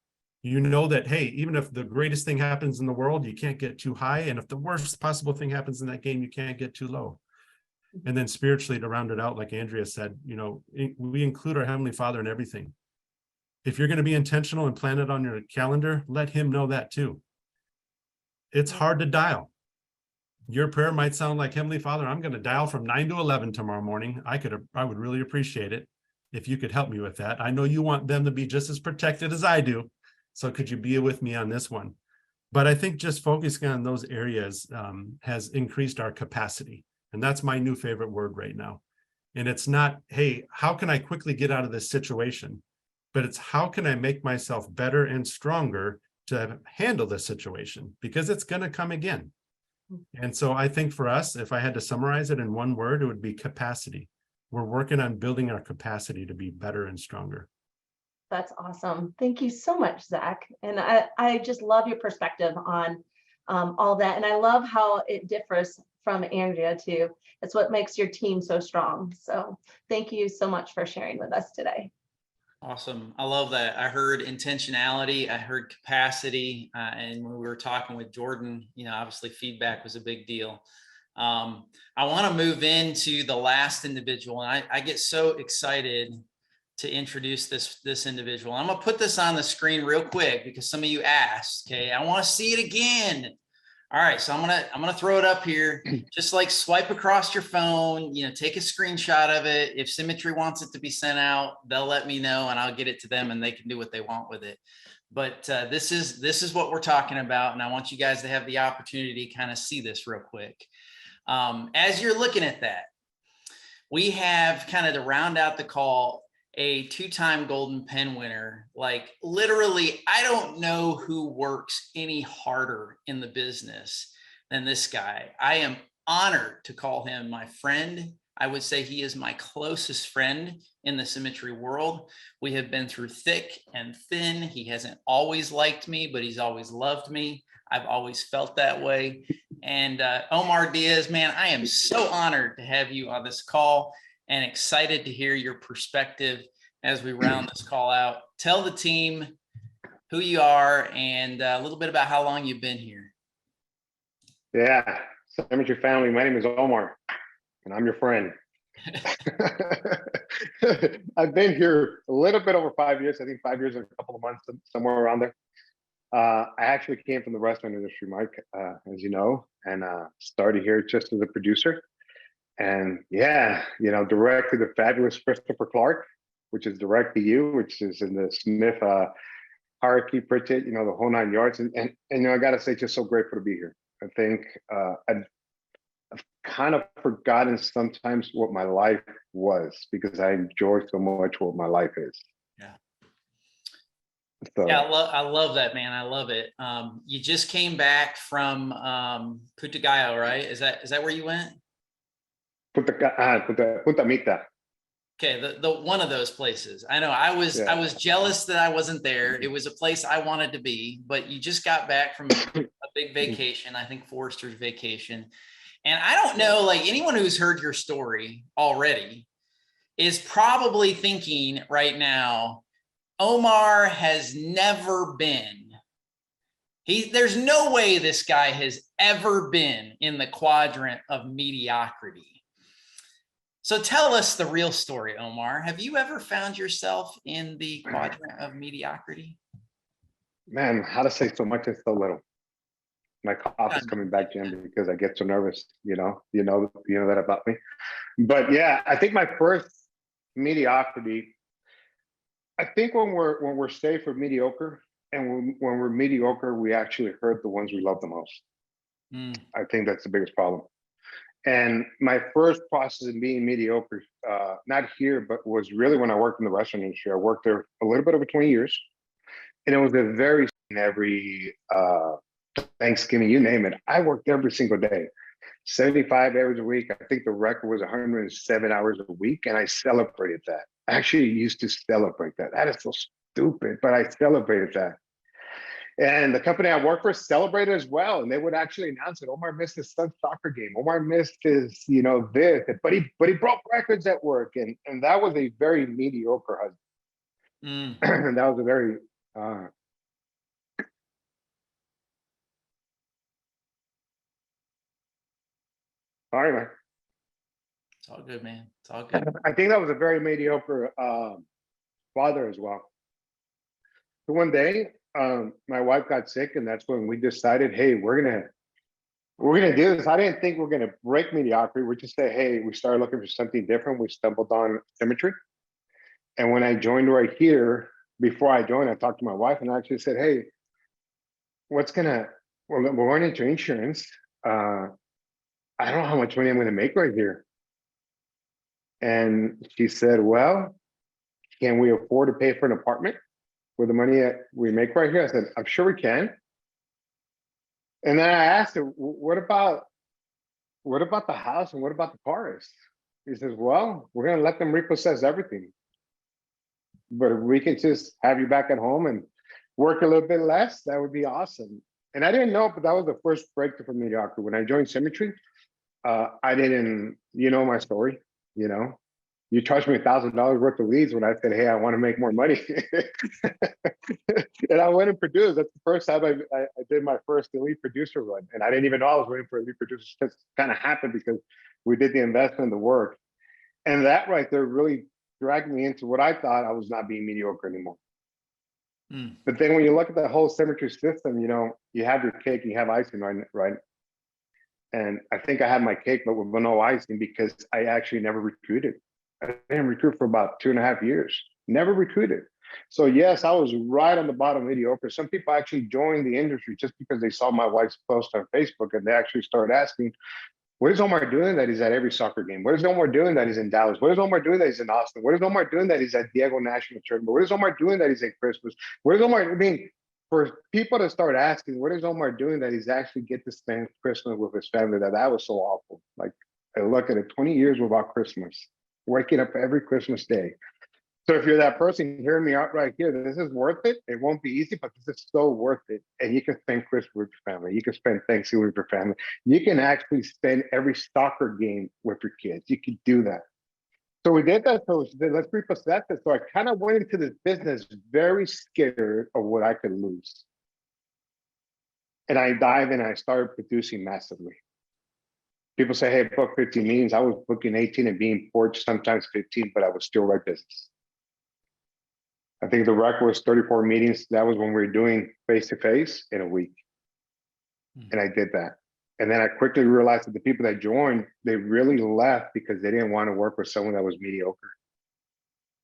You know that, hey, even if the greatest thing happens in the world, you can't get too high. And if the worst possible thing happens in that game, you can't get too low. And then spiritually, to round it out, like Andrea said, we include our Heavenly Father in everything. If you're going to be intentional and plan it on your calendar, let him know that too. It's hard to dial. Your prayer might sound like, Heavenly Father, I'm going to dial from 9 to 11 tomorrow morning. I would really appreciate it if you could help me with that. I know you want them to be just as protected as I do. So could you be with me on this one? But I think just focusing on those areas has increased our capacity. And that's my new favorite word right now. And it's not, hey, how can I quickly get out of this situation? But it's how can I make myself better and stronger to handle this situation? Because it's going to come again. And so I think for us, if I had to summarize it in one word, it would be capacity. We're working on building our capacity to be better and stronger. That's awesome. Thank you so much, Zach. And I just love your perspective on all that. And I love how it differs from Andrea too. It's what makes your team so strong. So thank you so much for sharing with us today. Awesome. I love that. I heard intentionality. I heard capacity. And when we were talking with Jordan, obviously feedback was a big deal. I want to move into the last individual. And I get so excited to introduce this individual. I'm going to put this on the screen real quick because some of you asked, okay, I want to see it again. All right. So I'm going to throw it up here. Just like swipe across your phone, take a screenshot of it. If Symmetry wants it to be sent out, they'll let me know and I'll get it to them and they can do what they want with it. But this is what we're talking about. And I want you guys to have the opportunity to kind of see this real quick. As you're looking at that, we have kind of to round out the call, a 2-time Golden Pen winner. Like literally, I don't know who works any harder in the business than this guy. I am honored to call him my friend. I would say he is my closest friend in the Symmetry world. We have been through thick and thin. He hasn't always liked me, but he's always loved me. I've always felt that way. And Omar Diaz, man, I am so honored to have you on this call and excited to hear your perspective as we round this call out. Tell the team who you are and a little bit about how long you've been here. Yeah, Symmetry family, my name is Omar, and I'm your friend. I've been here a little bit over 5 years. I think 5 years and a couple of months, somewhere around there. I actually came from the restaurant industry, Mike, as you know, and started here just as a producer. And yeah, direct to the fabulous Christopher Clark, which is direct to you, which is in the Smith hierarchy Pritchett, the whole 9 yards. And I got to say, just so grateful to be here. I think I've kind of forgotten sometimes what my life was because I enjoy so much what my life is. Yeah. So, yeah, I love that, man. I love it. You just came back from Putumayo, right? Is that where you went? Punta Mita. Okay, the one of those places. I know I was jealous that I wasn't there. It was a place I wanted to be, but you just got back from a big vacation, I think Forrester's vacation. And I don't know, like anyone who's heard your story already is probably thinking right now, Omar has never been. There's no way this guy has ever been in the quadrant of mediocrity. So tell us the real story, Omar. Have you ever found yourself in the quadrant of mediocrity? Man, how to say so much and so little. My cough is coming back, Jim, because I get so nervous. You know that about me. But yeah, I think my first mediocrity. I think when we're safe or mediocre, and when we're mediocre, we actually hurt the ones we love the most. I think that's the biggest problem. And my first process in being mediocre, not here, but was really when I worked in the restaurant industry. I worked there a little bit over 20 years. And it was every Thanksgiving, you name it. I worked every single day, 75 hours a week. I think the record was 107 hours a week. And I celebrated that. I actually used to celebrate that. That is so stupid, but I celebrated that. And the company I worked for celebrated as well. And they would actually announce it. Omar missed his son's soccer game. Omar missed his, this, but he broke records at work. And that was a very mediocre husband. And that was a very, Sorry, man. It's all good, man. It's all good. I think that was a very mediocre father as well. So one day, my wife got sick, and that's when we decided, hey, we're gonna do this. I didn't think we're gonna break mediocrity. We just say, hey, we started looking for something different. We stumbled on Symmetry, and when I joined right here, before I joined, I talked to my wife, and I actually said, hey, we're going into insurance. I don't know how much money I'm going to make right here. And she said, well, can we afford to pay for an apartment with the money that we make right here? I said, I'm sure we can. And then I asked her, what about the house and what about the cars? He says, well, we're going to let them repossess everything. But if we can just have you back at home and work a little bit less, that would be awesome. And I didn't know, but that was the first breakthrough from mediocrity. When I joined Symmetry, I didn't, you know my story, you know. You charged me $1,000 worth of leads when I said, hey, I want to make more money. And I went and produced. That's the first time I did my first elite producer run. And I didn't even know I was waiting for elite producers. It just kind of happened because we did the investment, the work. And that right there really dragged me into what I thought I was not being mediocre anymore. But then when you look at the whole Symmetry system, you know, you have your cake and you have icing, right? And I think I had my cake, but with no icing because I actually never recruited. I didn't recruit for about 2.5 years, never recruited. So yes, I was right on the bottom mediocre. Some people actually joined the industry just because they saw my wife's post on Facebook and they actually started asking, what is Omar doing that he's at every soccer game? What is Omar doing that he's in Dallas? What is Omar doing that he's in Austin? What is Omar doing that he's at Diego National Tournament? What is Omar doing that he's at Christmas? What is Omar, I mean, for people to start asking, what is Omar doing that he's actually get to spend Christmas with his family? That was so awful. Like, I look at it, 20 years without Christmas, waking up every Christmas day. So if you're that person hearing me out right here, this is worth it. It won't be easy, but this is so worth it. And you can spend Christmas with your family. You can spend Thanksgiving with your family. You can actually spend every soccer game with your kids. You can do that. So we did that. So we said, let's repossess it. So I kind of went into this business very scared of what I could lose. And I dive in and I started producing massively. People say, hey, book 15 meetings. I was booking 18 and being forged sometimes 15, but I was still right business. I think the record was 34 meetings. That was when we were doing face-to-face in a week. And I did that. And then I quickly realized that the people that joined, they really left because they didn't want to work with someone that was mediocre.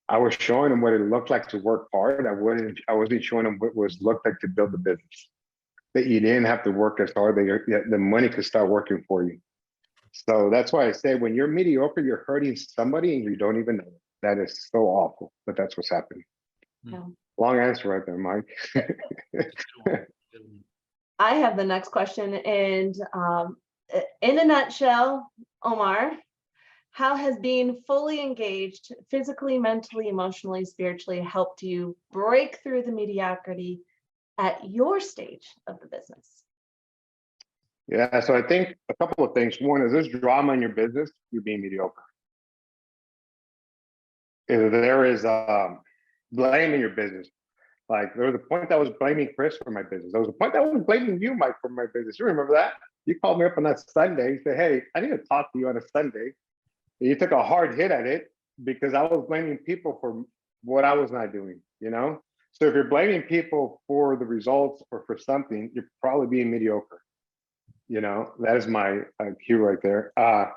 I was showing them what it looked like to work hard. I wasn't showing them what it looked like to build the business. That you didn't have to work as hard, that the money could start working for you. So that's why I say when you're mediocre, you're hurting somebody and you don't even know it. That is so awful, but that's what's happening. Yeah. Long answer right there, Mike. I have the next question. And in a nutshell, Omar, how has being fully engaged physically, mentally, emotionally, spiritually helped you break through the mediocrity at your stage of the business? Yeah, so I think a couple of things. One is there's drama in your business, you're being mediocre. If there is blame in your business, like there was a point that I was blaming Chris for my business. There was a point that I was blaming you, Mike, for my business. You remember that? You called me up on that Sunday. You said, hey, I need to talk to you on a Sunday. And you took a hard hit at it because I was blaming people for what I was not doing, you know? So if you're blaming people for the results or for something, you're probably being mediocre. You know, that is my cue right there. I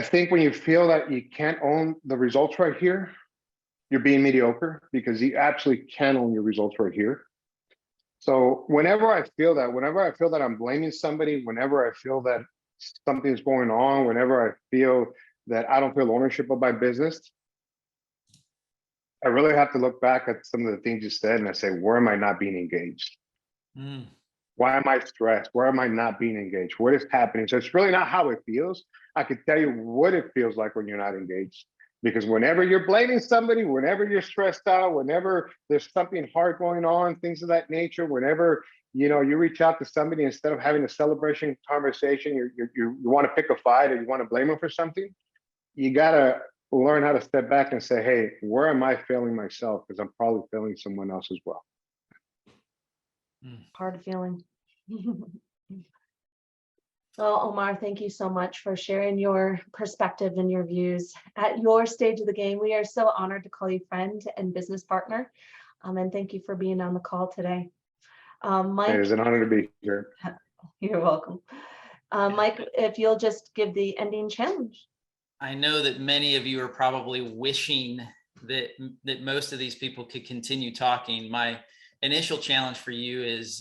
think when you feel that you can't own the results right here, you're being mediocre because you absolutely can own your results right here. So whenever I feel that I'm blaming somebody, whenever I feel that something's going on, whenever I feel that I don't feel ownership of my business, I really have to look back at some of the things you said and I say, where am I not being engaged? Why am I stressed? Where am I not being engaged? What is happening? So it's really not how it feels. I can tell you what it feels like when you're not engaged. Because whenever you're blaming somebody, whenever you're stressed out, whenever there's something hard going on, things of that nature, whenever you reach out to somebody instead of having a celebration conversation, you want to pick a fight or you want to blame them for something, you gotta learn how to step back and say, hey, where am I failing myself? Because I'm probably failing someone else as well. Hard feeling. Well, Omar, thank you so much for sharing your perspective and your views. At your stage of the game, we are so honored to call you friend and business partner. And thank you for being on the call today. Mike. It is an honor to be here. You're welcome. Mike, if you'll just give the ending challenge. I know that many of you are probably wishing that most of these people could continue talking. My initial challenge for you is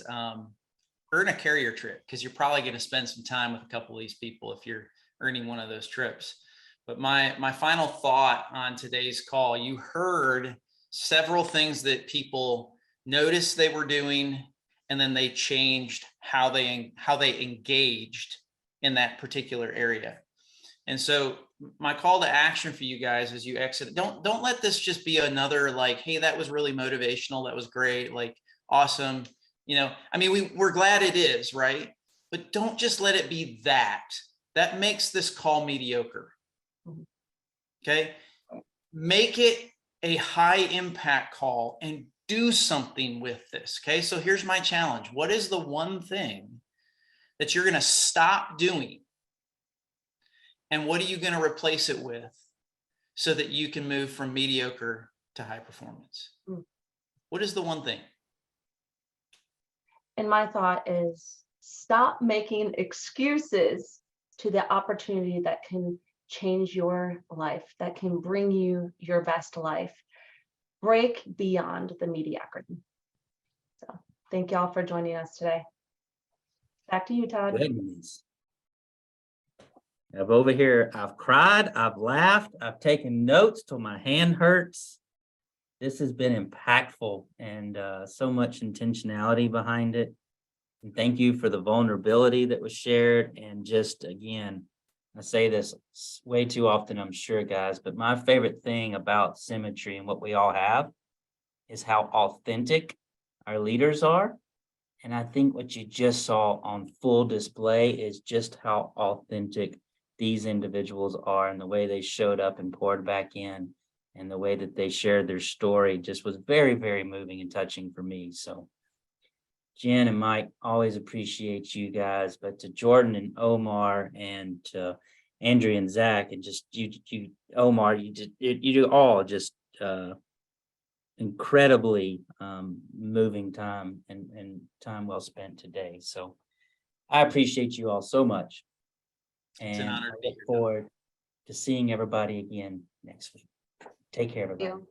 earn a carrier trip, because you're probably going to spend some time with a couple of these people if you're earning one of those trips. But my final thought on today's call, you heard several things that people noticed they were doing, and then they changed how they engaged in that particular area. And so my call to action for you guys as you exit, don't let this just be another like, hey, that was really motivational, that was great, like awesome. You know, I mean, we're glad it is, right? But don't just let it be that. That makes this call mediocre. Okay. Make it a high impact call and do something with this. Okay. So here's my challenge. What is the one thing that you're going to stop doing? And what are you going to replace it with so that you can move from mediocre to high performance? What is the one thing? And my thought is stop making excuses to the opportunity that can change your life, that can bring you your best life. Break beyond the mediocrity. So thank y'all for joining us today. Back to you, Todd. Goodness. Over here, I've cried, I've laughed, I've taken notes till my hand hurts. This has been impactful and so much intentionality behind it. And thank you for the vulnerability that was shared. And just again, I say this way too often, I'm sure, guys, but my favorite thing about Symmetry and what we all have is how authentic our leaders are. And I think what you just saw on full display is just how authentic these individuals are, and the way they showed up and poured back in, and the way that they shared their story just was very, very moving and touching for me. So Jen and Mike, always appreciate you guys, but to Jordan and Omar and to Andrea and Zach, and just you Omar, you do all just incredibly moving time and time well spent today. So I appreciate you all so much. And I look forward to seeing everybody again next week. Take care, everybody.